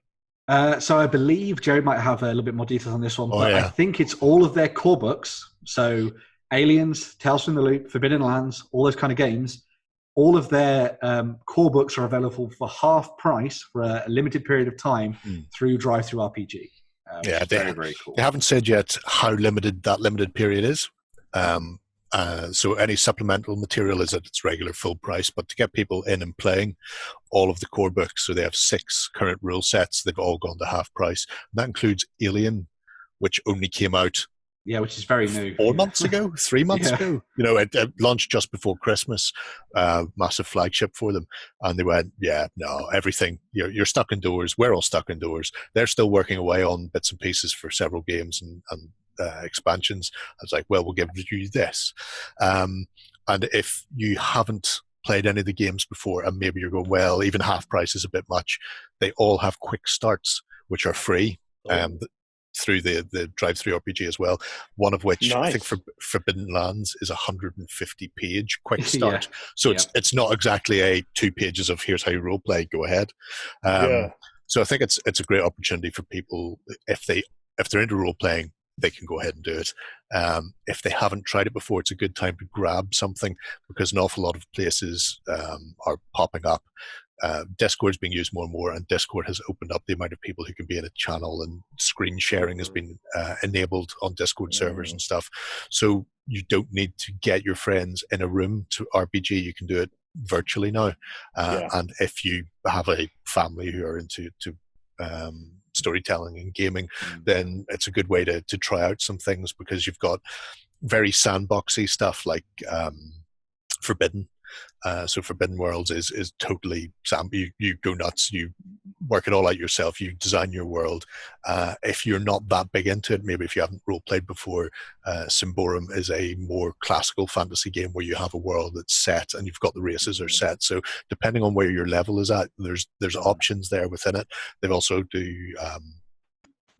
So I believe Jerry might have a little bit more details on this one, but I think it's all of their core books. So Aliens, Tales from the Loop, Forbidden Lands, all those kind of games, all of their core books are available for half price for a limited period of time through Drive-Thru RPG. Very, very cool. They haven't said yet how limited that limited period is. So any supplemental material is at its regular full price, but to get people in and playing all of the core books, so they have 6 current rule sets, they've all gone to half price. And that includes Alien, which only came out Yeah, which is very new. 4 months ago, 3 months ago. You know, it launched just before Christmas, massive flagship for them. And they went, yeah, no, everything, you're stuck indoors. We're all stuck indoors. They're still working away on bits and pieces for several games and expansions. I was like, well, we'll give you this. And if you haven't played any of the games before and maybe you're going, well, even half price is a bit much, they all have quick starts, which are free. Through the drive-through RPG as well, one of which I think for Forbidden Lands is 150-page quick start. So it's not exactly a 2 pages of here's how you role play, go ahead. So I think it's a great opportunity for people if they're into role playing, they can go ahead and do it. If they haven't tried it before, it's a good time to grab something because an awful lot of places are popping up. Discord's being used more and more, and Discord has opened up the amount of people who can be in a channel, and screen sharing has been enabled on Discord servers and stuff. So you don't need to get your friends in a room to RPG. You can do it virtually now. And if you have a family who are into storytelling and gaming, then it's a good way to try out some things because you've got very sandboxy stuff like Forbidden. So Forbidden Worlds is totally you go nuts, you work it all out yourself, you design your world. If you're not that big into it, maybe if you haven't role played before, Symborum is a more classical fantasy game where you have a world that's set and you've got the races are set. So depending on where your level is at, there's options there within it. They also do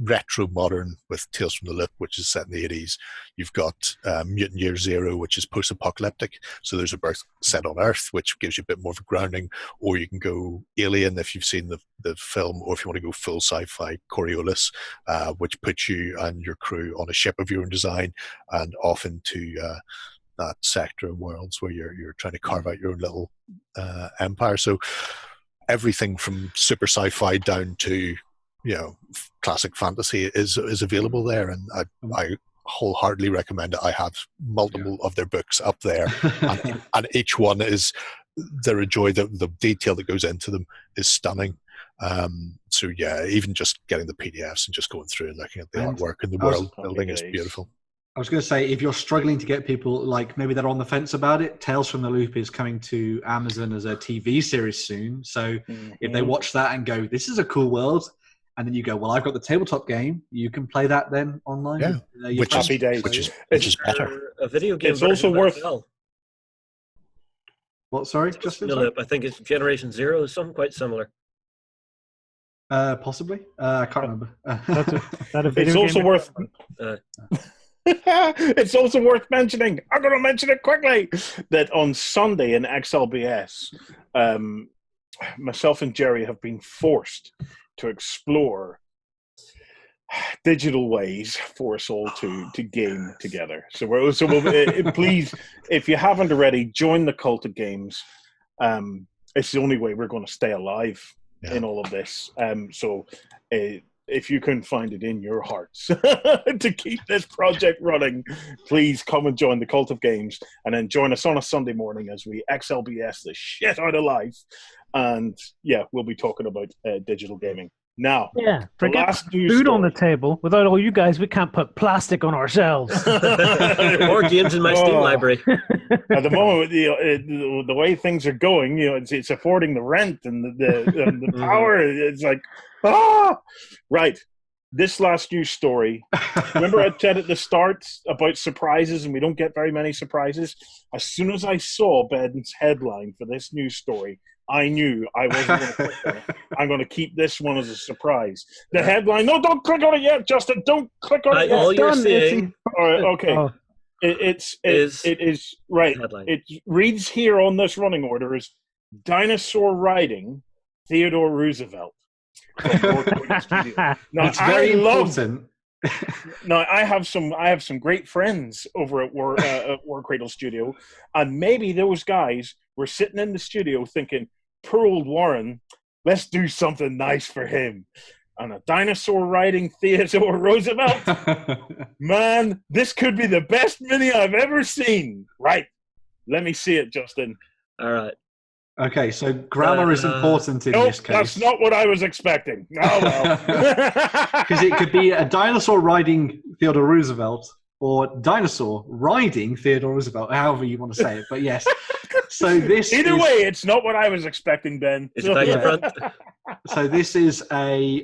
retro modern with Tales from the Loop, which is set in the 80s. You've got Mutant Year Zero, which is post-apocalyptic. So there's a birth set on Earth, which gives you a bit more of a grounding. Or you can go Alien if you've seen the film, or if you want to go full sci-fi, Coriolis, which puts you and your crew on a ship of your own design and off into that sector of worlds where you're trying to carve out your own little empire. So everything from super sci-fi down to classic fantasy is available there, and I wholeheartedly recommend it. I have multiple of their books up there, and each one is they're a joy. The detail that goes into them is stunning. So even just getting the PDFs and just going through and looking at the artwork and the world building is beautiful. I was going to say, if you're struggling to get people, like maybe they're on the fence about it, Tales from the Loop is coming to Amazon as a TV series soon. So if they watch that and go, this is a cool world, and then you go, well, I've got the tabletop game, you can play that then online. Yeah, which is better. A video game. It's also worth. What? Sorry, Justin. I think it's Generation Zero is something quite similar. Possibly. I can't remember. It's also worth. It's also worth mentioning. I'm going to mention it quickly. That on Sunday in XLBS, myself and Jerry have been forced to explore digital ways for us all to game together. So we'll please, if you haven't already, join the Cult of Games. It's the only way we're going to stay alive in all of this. So if you can find it in your hearts to keep this project running, please come and join the Cult of Games, and then join us on a Sunday morning as we XLBS the shit out of life. And we'll be talking about digital gaming. Now, forget food on the table. Without all you guys, we can't put plastic on ourselves. Or games in my Steam library. At the moment, the way things are going, it's affording the rent and the power. It's like, right. This last news story. Remember I said at the start about surprises, and we don't get very many surprises. As soon as I saw Ben's headline for this news story, I knew I wasn't going to click on it. I'm going to keep this one as a surprise. The headline. No, don't click on it yet, Justin. Don't click on it yet. All you're saying. All right, okay. It is right. Headline. It reads here on this running order is dinosaur riding Theodore Roosevelt. Now, it's very important. Now, I have some great friends over at War Cradle Studio, and maybe those guys were sitting in the studio thinking, poor old Warren, let's do something nice for him. And a dinosaur riding Theodore Roosevelt? Man, this could be the best mini I've ever seen. Right. Let me see it, Justin. All right. Okay, so grammar is important in this case. That's not what I was expecting. Oh, well. Because it could be a dinosaur riding Theodore Roosevelt, or dinosaur riding Theodore Roosevelt, however you want to say it. But yes, so this Either way, it's not what I was expecting, Ben. Is it back in front? So this is a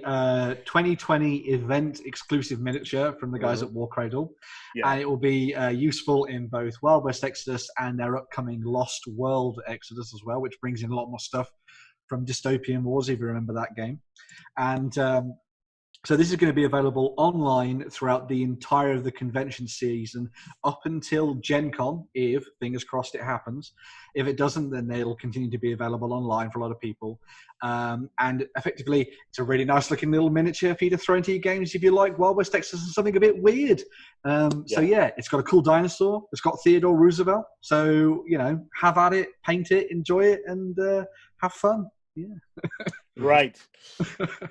2020 event exclusive miniature from the guys at War Cradle, and it will be useful in both Wild West Exodus and their upcoming Lost World Exodus as well, which brings in a lot more stuff from Dystopian Wars, if you remember that game. And so this is going to be available online throughout the entire of the convention season up until Gen Con, if, fingers crossed, it happens. If it doesn't, then it'll continue to be available online for a lot of people. And effectively, it's a really nice-looking little miniature for you to throw into your games if you like Wild West Exodus and something a bit weird. So yeah, it's got a cool dinosaur. It's got Theodore Roosevelt. So, you know, have at it, paint it, enjoy it, and have fun. Yeah. Right.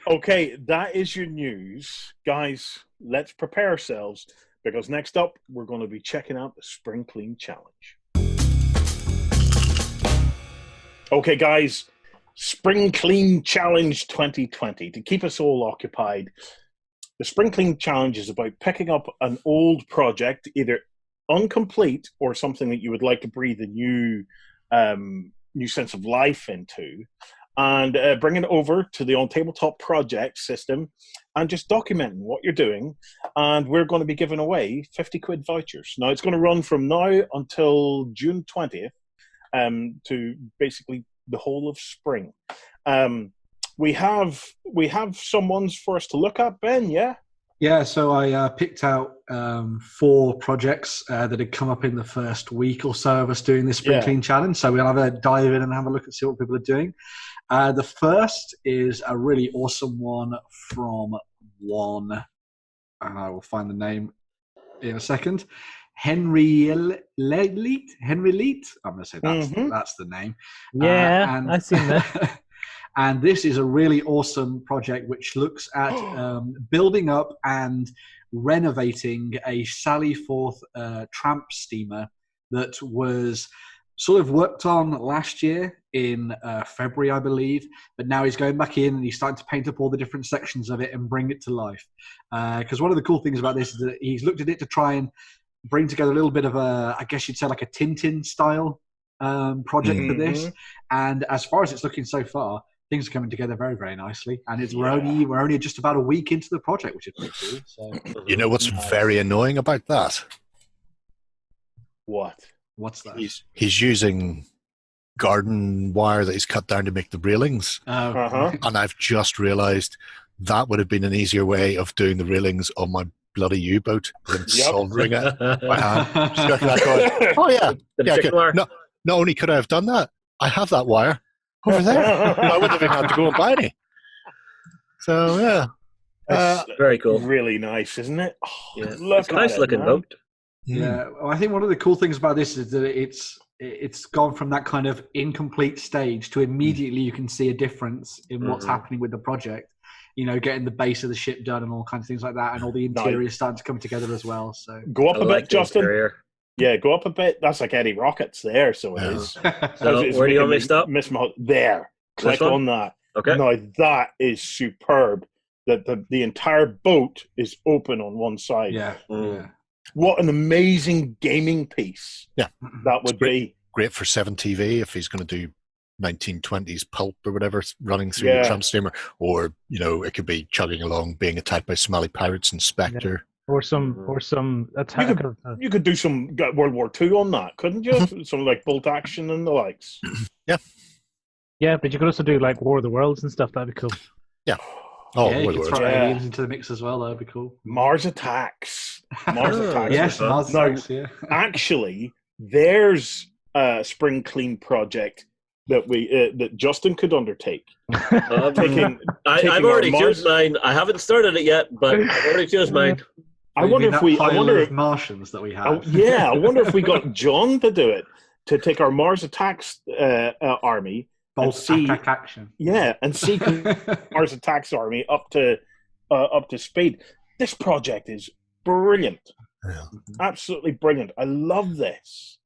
Okay, that is your news. Guys, let's prepare ourselves, because next up, we're going to be checking out the Spring Clean Challenge. Okay, guys, Spring Clean Challenge 2020. To keep us all occupied, the Spring Clean Challenge is about picking up an old project, either incomplete or something that you would like to breathe a new sense of life into, and bringing it over to the OnTableTop project system and just documenting what you're doing. And we're going to be giving away 50 quid vouchers. Now, it's going to run from now until June 20th to basically the whole of spring. We have some ones for us to look at, Ben, yeah? Yeah, so I picked out 4 projects that had come up in the first week or so of us doing this Spring Clean Challenge. So we'll have a dive in and have a look and see what people are doing. The first is a really awesome one from one, and I will find the name in a second. Henry Leet. I'm going to say that's the name. Yeah, I've seen that. And this is a really awesome project which looks at building up and renovating a Sally Forth tramp steamer that was sort of worked on last year in February, I believe, but now he's going back in and he's starting to paint up all the different sections of it and bring it to life. Because one of the cool things about this is that he's looked at it to try and bring together a little bit of a, I guess you'd say, like a Tintin style project for this. And as far as it's looking so far, things are coming together very, very nicely. And we're only just about a week into the project, which is pretty cool. So, you know what's very annoying about that? What? What's that? He's using garden wire that he's cut down to make the railings. And I've just realised that would have been an easier way of doing the railings on my bloody U-boat than soldering it by hand. Just looking at that going, oh yeah. Not only could I have done that, I have that wire over there. I wouldn't have even had to go and buy any. So yeah. It's very cool. Really nice, isn't it? Oh, yeah. It's a nice looking boat. Yeah, well, I think one of the cool things about this is that it's gone from that kind of incomplete stage to immediately you can see a difference in what's happening with the project. You know, getting the base of the ship done and all kinds of things like that, and all the interior starting to come together as well. So go up a bit, Justin. Yeah, go up a bit. That's like Eddie Rockets there, so it is. So where do you want me to stop? There. Click on that. Okay. Now that is superb. That the entire boat is open on one side. Yeah. What an amazing gaming piece. Yeah. That would be. Great for 7TV if he's going to do 1920s pulp or whatever running through the tramp steamer. Or, you know, it could be chugging along, being attacked by smelly pirates and Spectre. Yeah. Or some attack. You could do some World War II on that, couldn't you? Some like bolt action and the likes. Yeah. Yeah, but you could also do like War of the Worlds and stuff. That'd be cool. Yeah. Oh, yeah, you could throw aliens into the mix as well. That'd be cool. Mars Attacks. Yes, Mars Attacks. Yeah. Actually, there's a Spring Clean project that Justin could undertake. I've already chosen mine. I haven't started it yet, but I've already chosen mine. I wonder if Martians that we have. I wonder if we got John to do it, to take our Mars Attacks army. Attack action. Yeah, and see Mars Attacks army up to speed. This project is brilliant. Yeah. Absolutely brilliant. I love this.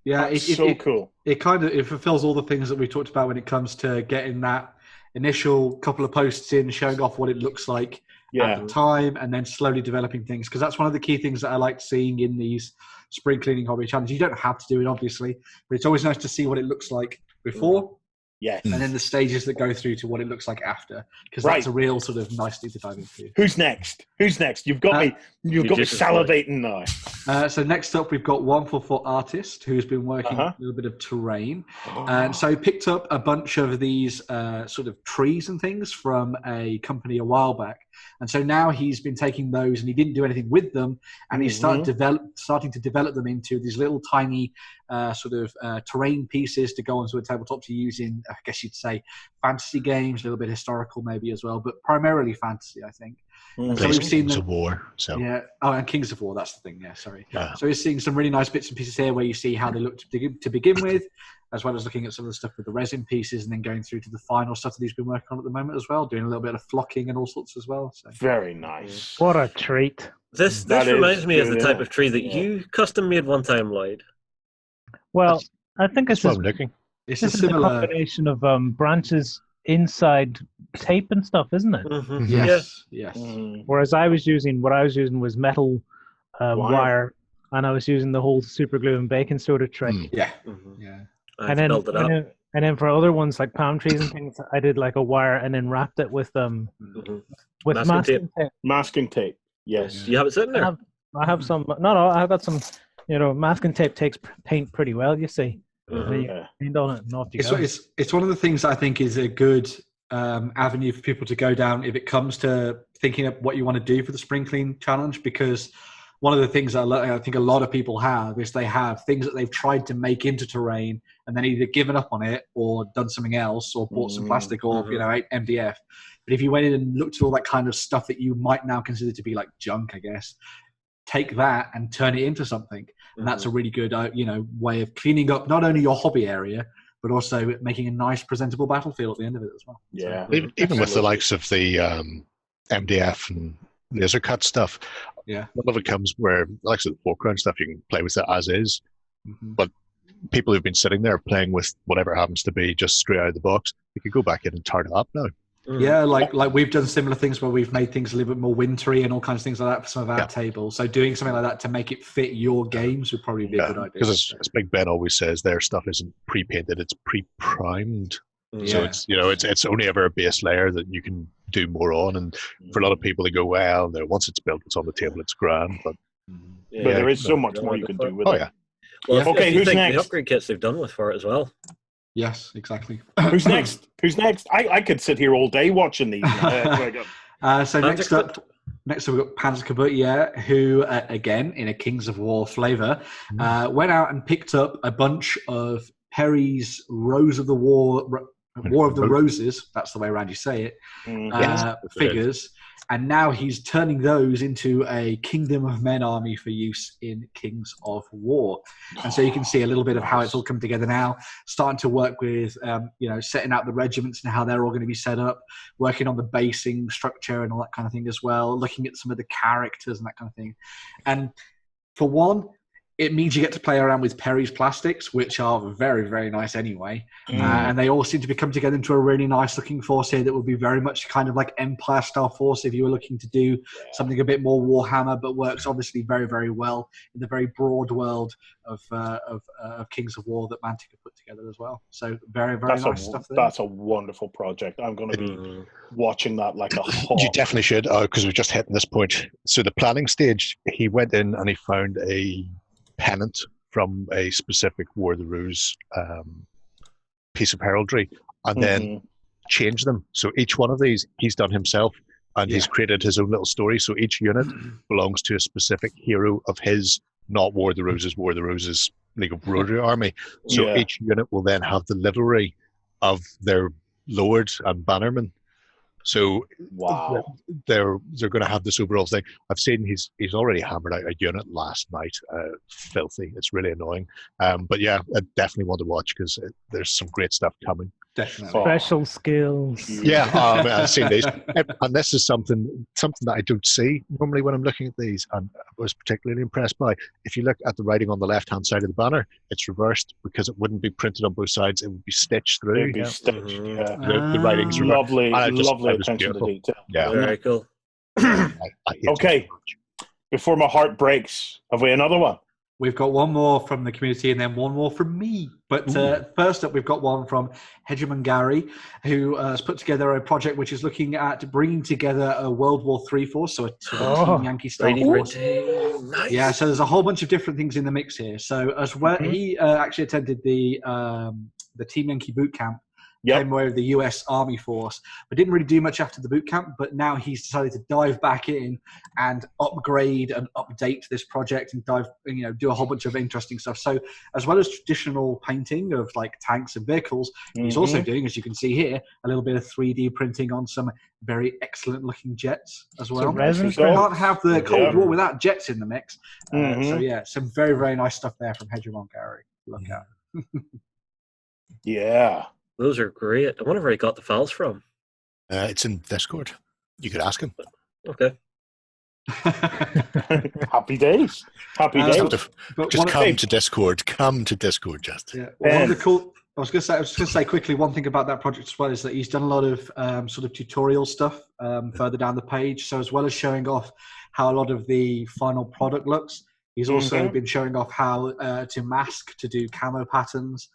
Yeah, it's so cool. It fulfills all the things that we talked about when it comes to getting that initial couple of posts in, showing off what it looks like, at the time, and then slowly developing things, because that's one of the key things that I like seeing in these spring cleaning hobby challenges. You don't have to do it, obviously, but it's always nice to see what it looks like before. Yes. And then the stages that go through to what it looks like after, because that's a real sort of nice thing to dive into. Who's next? You've got me salivating now. So next up, we've got one for Artist, who's been working a little bit of terrain. And so he picked up a bunch of these sort of trees and things from a company a while back. And so now he's been taking those, and he didn't do anything with them, and he's starting to develop them into these little tiny terrain pieces to go onto a tabletop to use in, I guess you'd say, fantasy games, a little bit historical maybe as well, but primarily fantasy, I think. So we've seen Kings of War. So. Yeah. Oh, and Kings of War, that's the thing. Yeah, sorry. Yeah. So we're seeing some really nice bits and pieces here where you see how they look to begin with, as well as looking at some of the stuff with the resin pieces, and then going through to the final stuff that he's been working on at the moment as well, doing a little bit of flocking and all sorts as well. So. Very nice. What a treat. This reminds me of the type of tree that you custom made one time, Lloyd. Well, I think it's It's a similar combination of branches inside tape and stuff, isn't it? Mm-hmm. Yes. Whereas what I was using was metal wire, and I was using the whole super glue and baking soda trick. Yeah. And then for other ones like palm trees and things, I did like a wire and then wrapped it with masking tape. Masking tape. Yes. You have it sitting there. I have some. No, I've got some. Masking tape takes paint pretty well, you see. Paint on it, and off you go. It's one of the things I think is a good avenue for people to go down if it comes to thinking of what you want to do for the Spring Clean Challenge, because one of the things I think a lot of people have is they have things that they've tried to make into terrain and then either given up on it or done something else or bought some plastic or MDF. But if you went in and looked at all that kind of stuff that you might now consider to be like junk, I guess, take that and turn it into something. And that's a really good way of cleaning up not only your hobby area, but also making a nice presentable battlefield at the end of it as well. Yeah. So, even with the likes of the MDF and laser cut stuff, a lot of it comes where the likes of the foreground stuff, you can play with it as is. But people who've been sitting there playing with whatever happens to be just straight out of the box, you could go back in and turn it up now. Yeah, like we've done similar things where we've made things a little bit more wintry and all kinds of things like that for some of our tables. So doing something like that to make it fit your games would probably be a good idea. Because as Big Ben always says, their stuff isn't pre-painted; it's pre-primed. So it's only ever a base layer that you can do more on. And for a lot of people, they go, well, once it's built, it's on the table, it's grand. But there is so much more you can do with it. Yeah. Well, okay, who's next? The upgrade kits they've done with for it as well. Yes, exactly. Who's next? I could sit here all day watching these. So next up we've got Panzer who, again, in a Kings of War flavour, went out and picked up a bunch of Perry's War of the Roses, that's the way around you say it, figures. And now he's turning those into a Kingdom of Men army for use in Kings of War. And so you can see a little bit of how it's all come together now, starting to work with, setting out the regiments and how they're all going to be set up, working on the basing structure and all that kind of thing as well, looking at some of the characters and that kind of thing. And for one, it means you get to play around with Perry's plastics, which are very, very nice anyway. And they all seem to be coming together into a really nice looking force here that would be very much kind of like Empire-style force if you were looking to do something a bit more Warhammer, but works obviously very, very well in the very broad world of Kings of War that Mantic have put together as well. So very, very nice stuff there. That's a wonderful project. I'm going to be watching that like a hawk. You definitely should, because we're just hitting this point. So the planning stage, he went in and he found a pennant from a specific War of the Rose piece of heraldry and then changed them. So each one of these he's done himself, and he's created his own little story. So each unit belongs to a specific hero of his, not War of the Roses League of Rotary Army. So each unit will then have the livery of their lord and bannerman. So they're going to have this overall thing. I've seen he's already hammered out a unit last night. Filthy. It's really annoying. But yeah, I definitely want to watch because there's some great stuff coming. Definitely. Special skills. Yeah, I've seen these. And this is something that I don't see normally when I'm looking at these, and I was particularly impressed by. If you look at the writing on the left-hand side of the banner, it's reversed because it wouldn't be printed on both sides. It would be stitched through. It would be stitched, The writing's reversed. Lovely attention to detail. Yeah. Very cool. I hate Okay. it so much. Before my heart breaks, have we another one? We've got one more from the community and then one more from me. But first up, we've got one from Hegemon Gary, who has put together a project which is looking at bringing together a World War III force, so a sort of Team Yankee style force. Nice. Yeah, so there's a whole bunch of different things in the mix here. So as well, he actually attended the Team Yankee boot camp. Came away with the US Army force, but didn't really do much after the boot camp. But now he's decided to dive back in and upgrade and update this project and do a whole bunch of interesting stuff. So as well as traditional painting of like tanks and vehicles, he's also doing, as you can see here, a little bit of 3D printing on some very excellent looking jets as well. So you can't have the Cold War without jets in the mix. So yeah, some very, very nice stuff there from Hegemon Gary. Look at. Yeah. Those are great. I wonder where he got the files from. It's in Discord. You could ask him. Okay. Happy days. Happy days. Just come to Discord. Come to Discord, just. Yeah. Well, one of the cool. I was going to say quickly. One thing about that project as well is that he's done a lot of sort of tutorial stuff further down the page. So as well as showing off how a lot of the final product looks, he's also been showing off how to mask, to do camo patterns,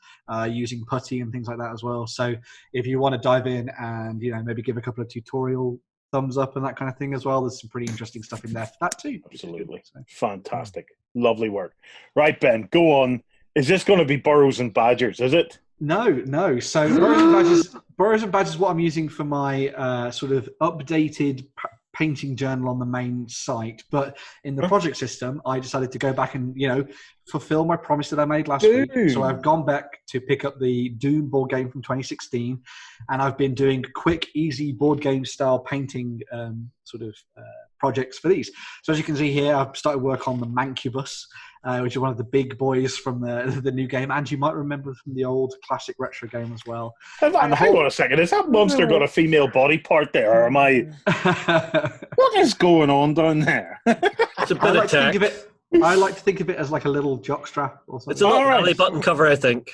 using putty and things like that as well. So if you want to dive in and maybe give a couple of tutorial thumbs up and that kind of thing as well, there's some pretty interesting stuff in there for that too. Absolutely. Fantastic. Lovely work. Right, Ben, go on. Is this going to be Burrows and Badgers, is it? No. So Burrows and Badgers is what I'm using for my sort of updated painting journal on the main site, but in the project system I decided to go back and fulfill my promise that I made last week. So I've gone back to pick up the Doom board game from 2016, and I've been doing quick, easy board game style painting projects for these. So as you can see here, I've started work on the Mancubus, which is one of the big boys from the new game, and you might remember from the old classic retro game as well. Hang on a second, is that monster got a female body part there, or am I... What is going on down there? It's a bit of tech. I like to think of it as like a little jockstrap or something. It's a little belly button cover, I think.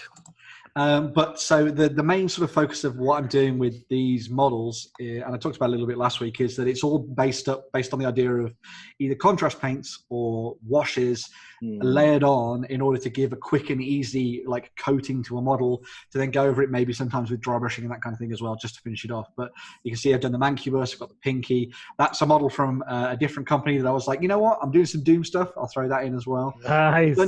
But so the main sort of focus of what I'm doing with these models, and I talked about it a little bit last week, is that it's all based on the idea of either contrast paints or washes layered on in order to give a quick and easy like coating to a model, to then go over it maybe sometimes with dry brushing and that kind of thing as well, just to finish it off. But you can see I've done the Mancubus, I've got the Pinky. That's a model from a different company that I was like, you know what, I'm doing some Doom stuff, I'll throw that in as well. Nice.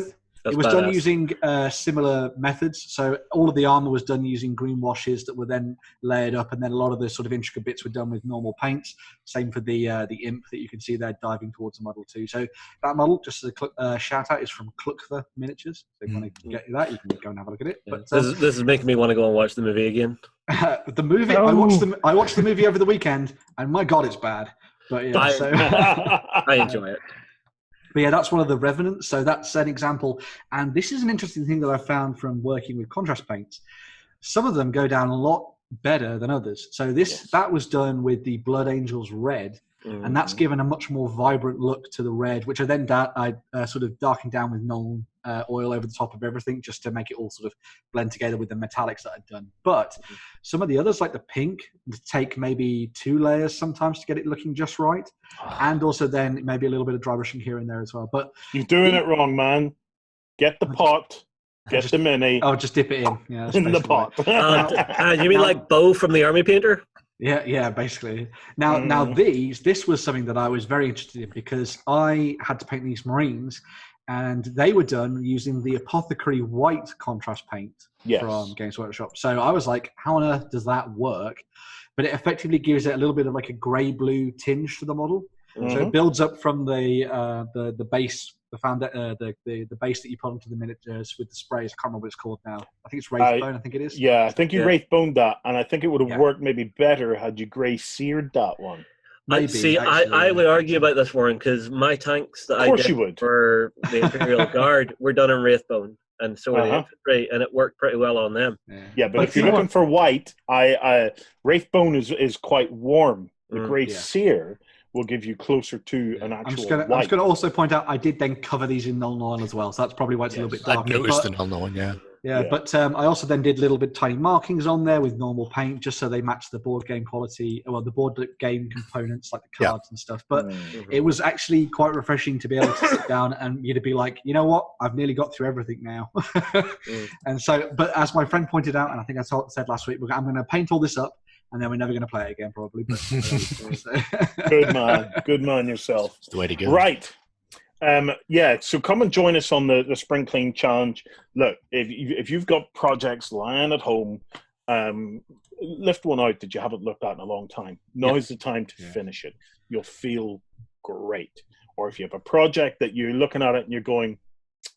It was done using similar methods. So all of the armor was done using green washes that were then layered up, and then a lot of the sort of intricate bits were done with normal paints. Same for the imp that you can see there diving towards the model too. So that model, just as a shout out, is from Cluckfer Miniatures. So if you want to get that, you can go and have a look at it. But this is making me want to go and watch the movie again. The movie, I watched the movie over the weekend, and my God, it's bad. But yeah, I enjoy it. But yeah, that's one of the Revenants. So that's an example. And this is an interesting thing that I found from working with contrast paints. Some of them go down a lot better than others. So that was done with the Blood Angels Red. And that's given a much more vibrant look to the red, which I then sort of darkened down with Nuln oil over the top of everything, just to make it all sort of blend together with the metallics that I'd done. But some of the others, like the pink, take maybe 2 layers sometimes to get it looking just right, and also then maybe a little bit of dry brushing here and there as well. But you're doing it wrong, man. Get the pot. Get the mini. Oh, just dip it in. Yeah, in the pot. You mean like Bo from the Army Painter? Yeah, basically. Now this was something that I was very interested in, because I had to paint these Marines, and they were done using the Apothecary White contrast paint from Games Workshop. So I was like, how on earth does that work? But it effectively gives it a little bit of like a grey-blue tinge to the model. So it builds up from the base, the base that you put onto the miniatures with the sprays. I can't remember what it's called now. I think it's Wraithbone, I think it is. Yeah, I think you Wraithboned that, and I think it would have worked maybe better had you grey seared that one. Maybe, I would argue about this, Warren, because my tanks that I did for the Imperial Guard were done in Wraithbone, and so were the infantry, and it worked pretty well on them. Yeah, but if you're looking for white, Wraithbone is quite warm. The grey sear will give you closer to an actual white. I'm just going to also point out I did then cover these in Nuln oil as well, so that's probably why it's a little bit darker. I noticed the Nuln oil, Yeah, but I also then did little bit tiny markings on there with normal paint, just so they match the board game quality, well, the board game components like the cards and stuff. But it was actually quite refreshing to be able to sit down and you to be like, you know what, I've nearly got through everything now. And so, but as my friend pointed out, and I think I said last week, I'm going to paint all this up, and then we're never going to play it again, probably. But, Good man yourself. It's the way to go. Right. So come and join us on the Spring Clean Challenge. Look, if you've got projects lying at home, lift one out that you haven't looked at in a long time. Now's the time to finish it. You'll feel great. Or if you have a project that you're looking at it and you're going,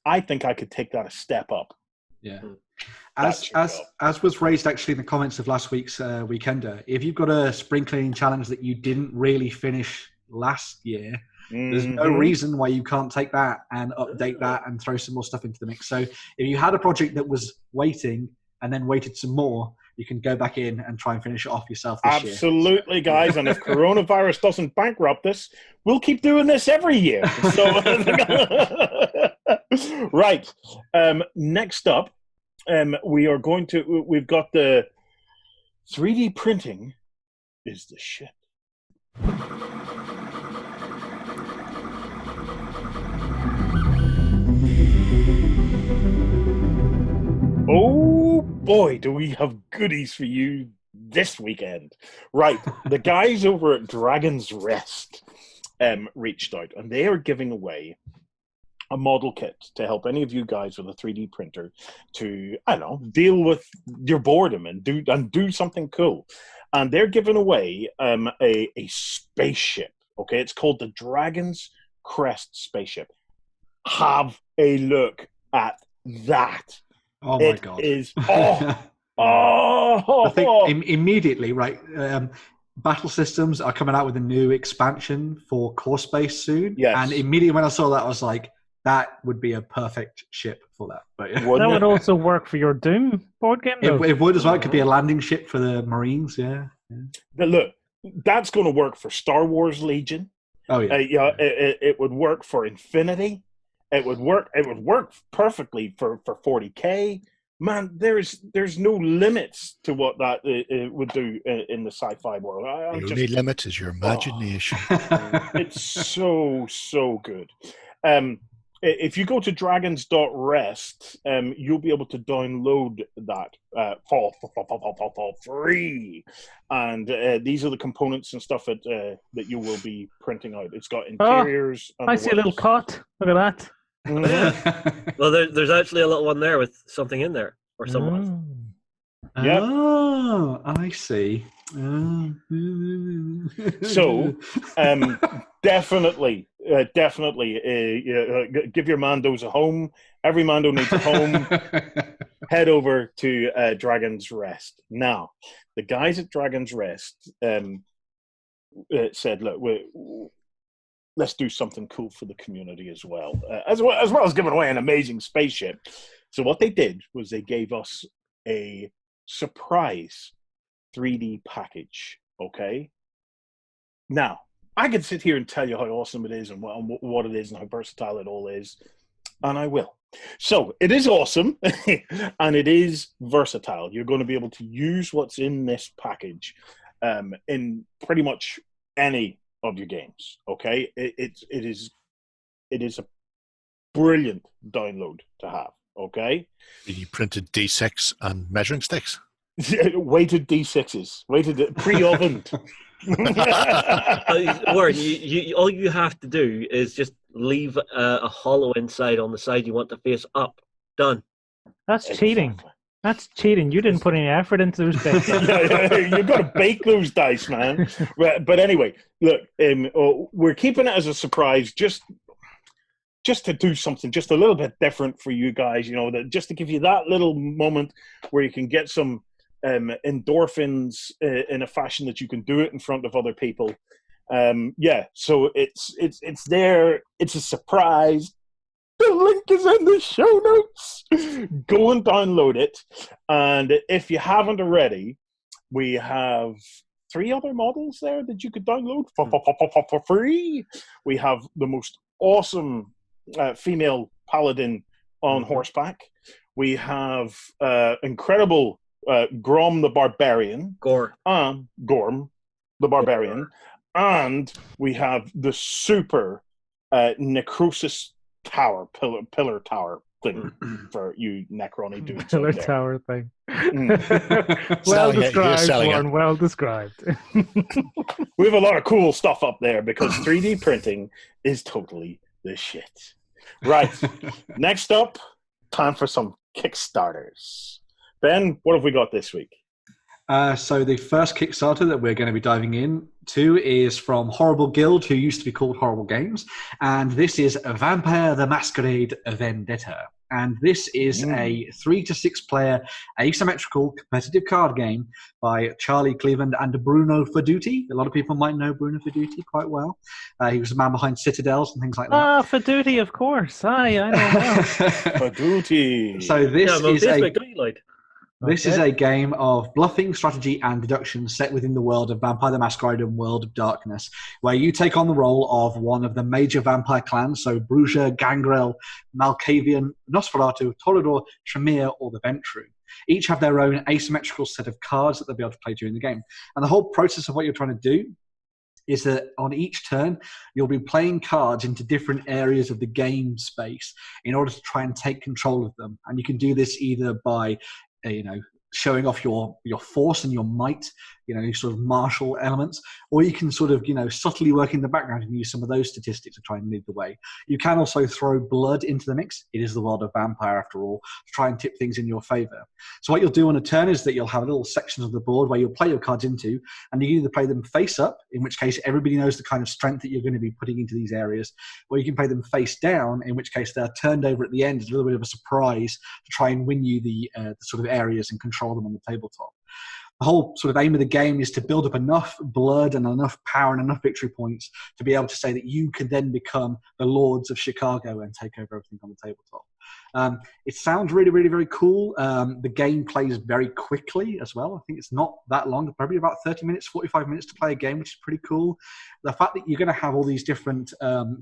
I think I could take that a step up. Yeah. As was raised actually in the comments of last week's Weekender, if you've got a Spring Cleaning Challenge that you didn't really finish last year, there's no reason why you can't take that and update that and throw some more stuff into the mix. So if you had a project that was waiting and then waited some more, you can go back in and try and finish it off yourself this year. Absolutely, guys. And if coronavirus doesn't bankrupt us, we'll keep doing this every year. So, right. Next up, we've got the 3D printing is the shit. Oh boy, do we have goodies for you this weekend. Right, the guys over at Dragon's Rest reached out, and they are giving away a model kit to help any of you guys with a 3D printer to, I don't know, deal with your boredom and do something cool. And they're giving away a spaceship, okay? It's called the Dragon's Crest Spaceship. Have a look at that. Oh my God. It is, I think immediately, right, Battle Systems are coming out with a new expansion for Core Space soon. Yes. And immediately when I saw that, I was like, that would be a perfect ship for that. But yeah. That would also work for your Doom board game, though. It would as well. It could be a landing ship for the Marines, yeah. Look, that's going to work for Star Wars Legion. Oh, yeah. It would work for Infinity. It would work perfectly for 40K. Man, there's no limits to what that would do in the sci-fi world. The only limit is your imagination. It's so good. If you go to dragons.rest, you'll be able to download that for free. And these are the components and stuff that you will be printing out. It's got interiors. I see a little cot. Look at that. Well, there's actually a little one there with something in there, or someone. Yep. Oh, I see. So, definitely, give your Mandos a home. Every Mando needs a home. Head over to Dragon's Rest. Now, the guys at Dragon's Rest said, look, let's do something cool for the community as well as giving away an amazing spaceship. So what they did was they gave us a surprise 3D package, okay? Now, I could sit here and tell you how awesome it is and what it is and how versatile it all is, and I will. So, it is awesome, and it is versatile. You're going to be able to use what's in this package in pretty much any of your games, okay? It is a brilliant download to have, okay? 3D printed D6 and measuring sticks. Weighted D6s, pre-ovened. Warren, you all you have to do is just leave a hollow inside on the side you want to face up. Done. That's cheating. That's cheating. You didn't put any effort into those dice. You've got to bake those dice, man. But anyway, look, we're keeping it as a surprise, just to do something just a little bit different for you guys, just to give you that little moment where you can get some endorphins in a fashion that you can do it in front of other people. So it's there. It's a surprise. The link is in the show notes. Go and download it. And if you haven't already, we have 3 other models there that you could download for free. We have the most awesome female paladin on horseback. We have incredible Grom the Barbarian. Gorm the Barbarian. And we have the super Necrosis Tower, pillar tower thing for you Necroni dudes. Pillar tower thing. Well described, Warren. Well described. We have a lot of cool stuff up there because 3D printing is totally the shit. Right. Next up, time for some Kickstarters. Ben, what have we got this week? So the first Kickstarter that we're going to be diving into is from Horrible Guild, who used to be called Horrible Games, and this is Vampire the Masquerade Vendetta. And this is a 3 to 6 player asymmetrical competitive card game by Charlie Cleveland and Bruno Feduti. A lot of people might know Bruno Feduti quite well. He was the man behind Citadels and things like that. Ah, Feduti, of course. Hi, I know well. Feduti. So this is is a game of bluffing, strategy, and deduction set within the world of Vampire the Masquerade and World of Darkness, where you take on the role of one of the major vampire clans, so Bruja, Gangrel, Malkavian, Nosferatu, Toreador, Tremere, or the Ventru. Each have their own asymmetrical set of cards that they'll be able to play during the game. And the whole process of what you're trying to do is that on each turn, you'll be playing cards into different areas of the game space in order to try and take control of them. And you can do this either by showing off your force and your might, sort of martial elements, or you can sort of, subtly work in the background and use some of those statistics to try and lead the way. You can also throw blood into the mix. It is the world of vampire, after all, to try and tip things in your favor. So what you'll do on a turn is that you'll have little sections of the board where you'll play your cards into, and you either play them face up, in which case everybody knows the kind of strength that you're going to be putting into these areas, or you can play them face down, in which case they're turned over at the end as a little bit of a surprise to try and win you the sort of areas and control them on the tabletop. The whole sort of aim of the game is to build up enough blood and enough power and enough victory points to be able to say that you can then become the lords of Chicago and take over everything on the tabletop. It sounds really, really, very cool. The game plays very quickly as well. I think it's not that long, probably about 30 minutes, 45 minutes to play a game, which is pretty cool. The fact that you're going to have all these different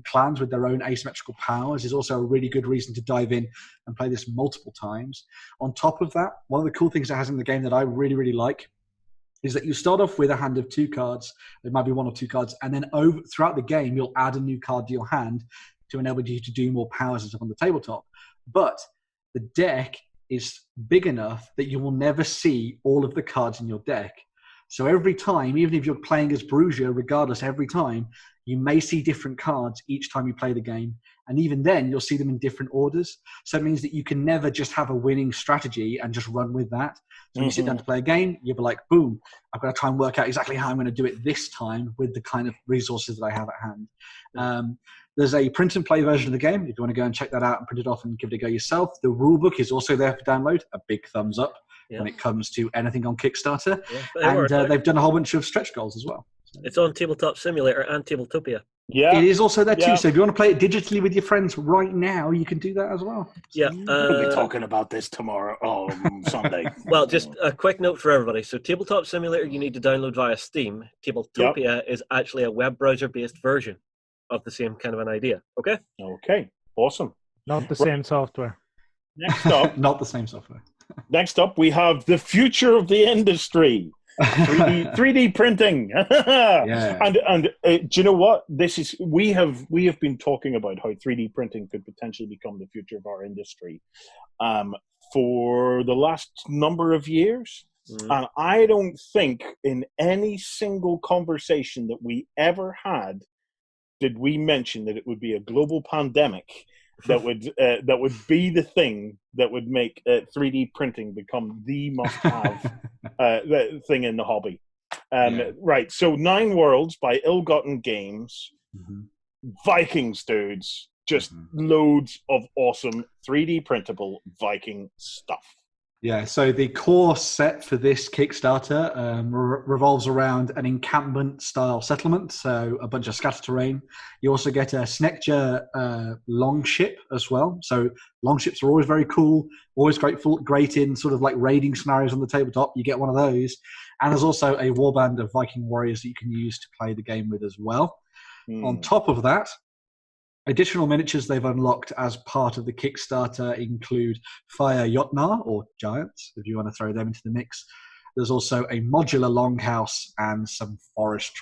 clans with their own asymmetrical powers is also a really good reason to dive in and play this multiple times. On top of that, one of the cool things it has in the game that I really, really like is that you start off with a hand of 2 cards. There might be 1 or 2 cards, and then throughout the game, you'll add a new card to your hand to enable you to do more powers and stuff on the tabletop. But the deck is big enough that you will never see all of the cards in your deck. So every time, even if you're playing as Bruja, regardless, every time, you may see different cards each time you play the game. And even then, you'll see them in different orders. So it means that you can never just have a winning strategy and just run with that. So when you sit down to play a game, you'll be like, boom, I've got to try and work out exactly how I'm going to do it this time with the kind of resources that I have at hand. There's a print and play version of the game. If you want to go and check that out and print it off and give it a go yourself. The rulebook is also there for download. A big thumbs up when it comes to anything on Kickstarter. Yeah, and they've done a whole bunch of stretch goals as well. It's on Tabletop Simulator and Tabletopia. Yeah, it is also there too. So if you want to play it digitally with your friends right now, you can do that as well. Yeah, we'll be talking about this tomorrow, Sunday. Well, just a quick note for everybody. So Tabletop Simulator, you need to download via Steam. Tabletopia is actually a web browser-based version of the same kind of an idea. Okay. Okay. Awesome. Not the same software. Next up, not the same software. Next up, we have the future of the industry. 3D printing. And do you know what? This is we have been talking about how 3D printing could potentially become the future of our industry for the last number of years. And I don't think in any single conversation that we ever had did we mention that it would be a global pandemic that would be the thing that would make 3D printing become the must-have thing in the hobby. Right, so 9 Worlds by Ill-Gotten Games, Vikings dudes, just loads of awesome 3D printable Viking stuff. Yeah, so the core set for this Kickstarter revolves around an encampment-style settlement, so a bunch of scatter terrain. You also get a Snekja longship as well. So longships are always very cool, always great in sort of like raiding scenarios on the tabletop. You get one of those. And there's also a warband of Viking warriors that you can use to play the game with as well. On top of that, Additional miniatures they've unlocked as part of the Kickstarter include Fire Jotnar, or Giants, if you want to throw them into the mix. There's also a modular longhouse and some forest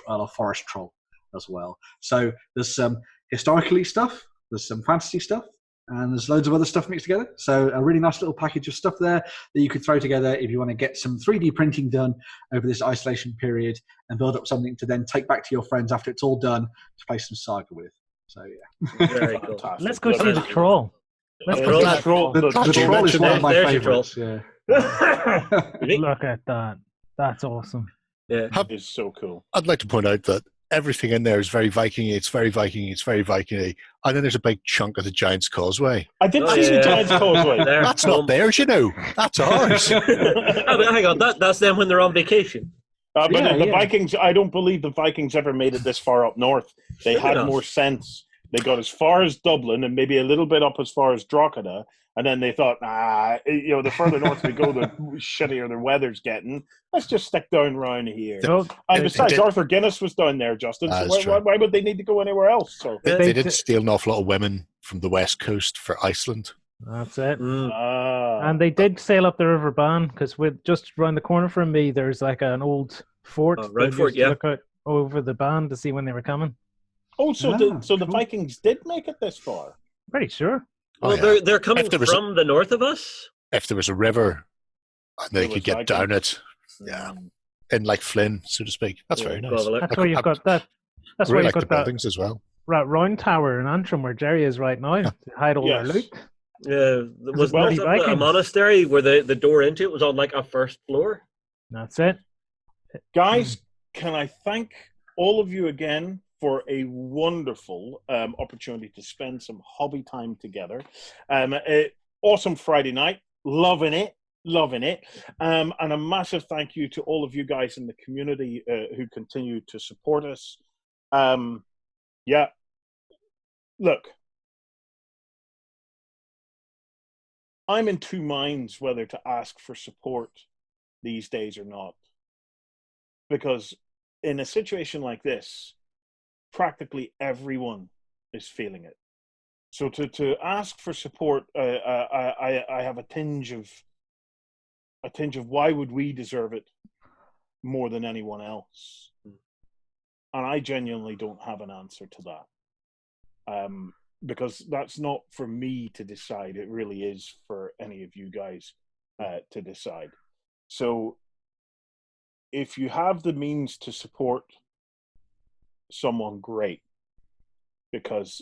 troll as well. So there's some historically stuff, there's some fantasy stuff, and there's loads of other stuff mixed together. So a really nice little package of stuff there that you could throw together if you want to get some 3D printing done over this isolation period and build up something to then take back to your friends after it's all done to play some Saga with. So yeah. Very cool. Let's go see the troll. The troll is one of my favorites. Yeah. Look at that. That's awesome. Yeah. It is so cool. I'd like to point out that everything in there is very Viking-y, it's very Viking-y, and then there's a big chunk of the Giant's Causeway. I did see the Giant's Causeway. That's not theirs, you know. That's ours. Hang on, that's them when they're on vacation. But the Vikings, I don't believe the Vikings ever made it this far up north. They had more sense. They got as far as Dublin and maybe a little bit up as far as Drogheda, and then they thought, the further north we go, the shittier the weather's getting. Let's just stick down around here. And besides, Arthur Guinness was down there, Justin. So why would they need to go anywhere else? So they did steal an awful lot of women from the west coast for Iceland. That's it. And they did sail up the River Bann, because just around the corner from me, there's like an old fort. Round fort, yeah. Look out over the Bann to see when they were coming. Oh, so the Vikings did make it this far? Pretty sure. Well, they're coming from the north of us. If there was a river, and they could get down it, in like Flynn, so to speak. That's very nice. That's where you've got that. That's where you've got the buildings as well. Right, Round Tower in Antrim, where Jerry is right now, to hide all their loot. Was there a monastery where the door into it was on like a first floor? That's it. Guys, can I thank all of you again for a wonderful opportunity to spend some hobby time together. Awesome Friday night. Loving it. And a massive thank you to all of you guys in the community who continue to support us. Look, I'm in two minds whether to ask for support these days or not. Because in a situation like this, practically everyone is feeling it. So to ask for support, I have a tinge of why would we deserve it more than anyone else? And I genuinely don't have an answer to that. Because that's not for me to decide. It really is for any of you guys to decide. So if you have the means to support someone, great, because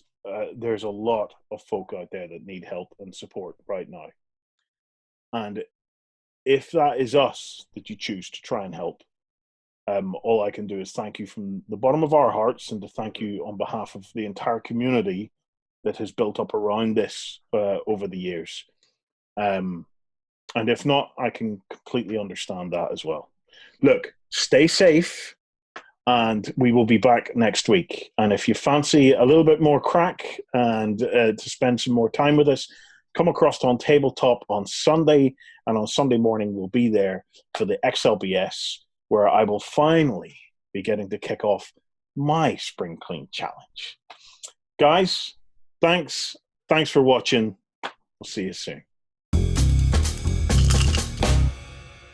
there's a lot of folk out there that need help and support right now. And if that is us that you choose to try and help, all I can do is thank you from the bottom of our hearts, and to thank you on behalf of the entire community that has built up around this over the years. And if not, I can completely understand that as well. Look, stay safe. And we will be back next week. And if you fancy a little bit more crack and to spend some more time with us, come across to OnTableTop on Sunday. And on Sunday morning, we'll be there for the XLBS, where I will finally be getting to kick off my Spring Clean Challenge. Guys, thanks. Thanks for watching. We'll see you soon.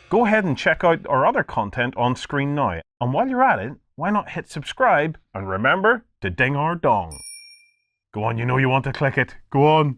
Go ahead and check out our other content on screen now. And while you're at it, why not hit subscribe and remember to ding our dong. Go on, you know you want to click it. Go on.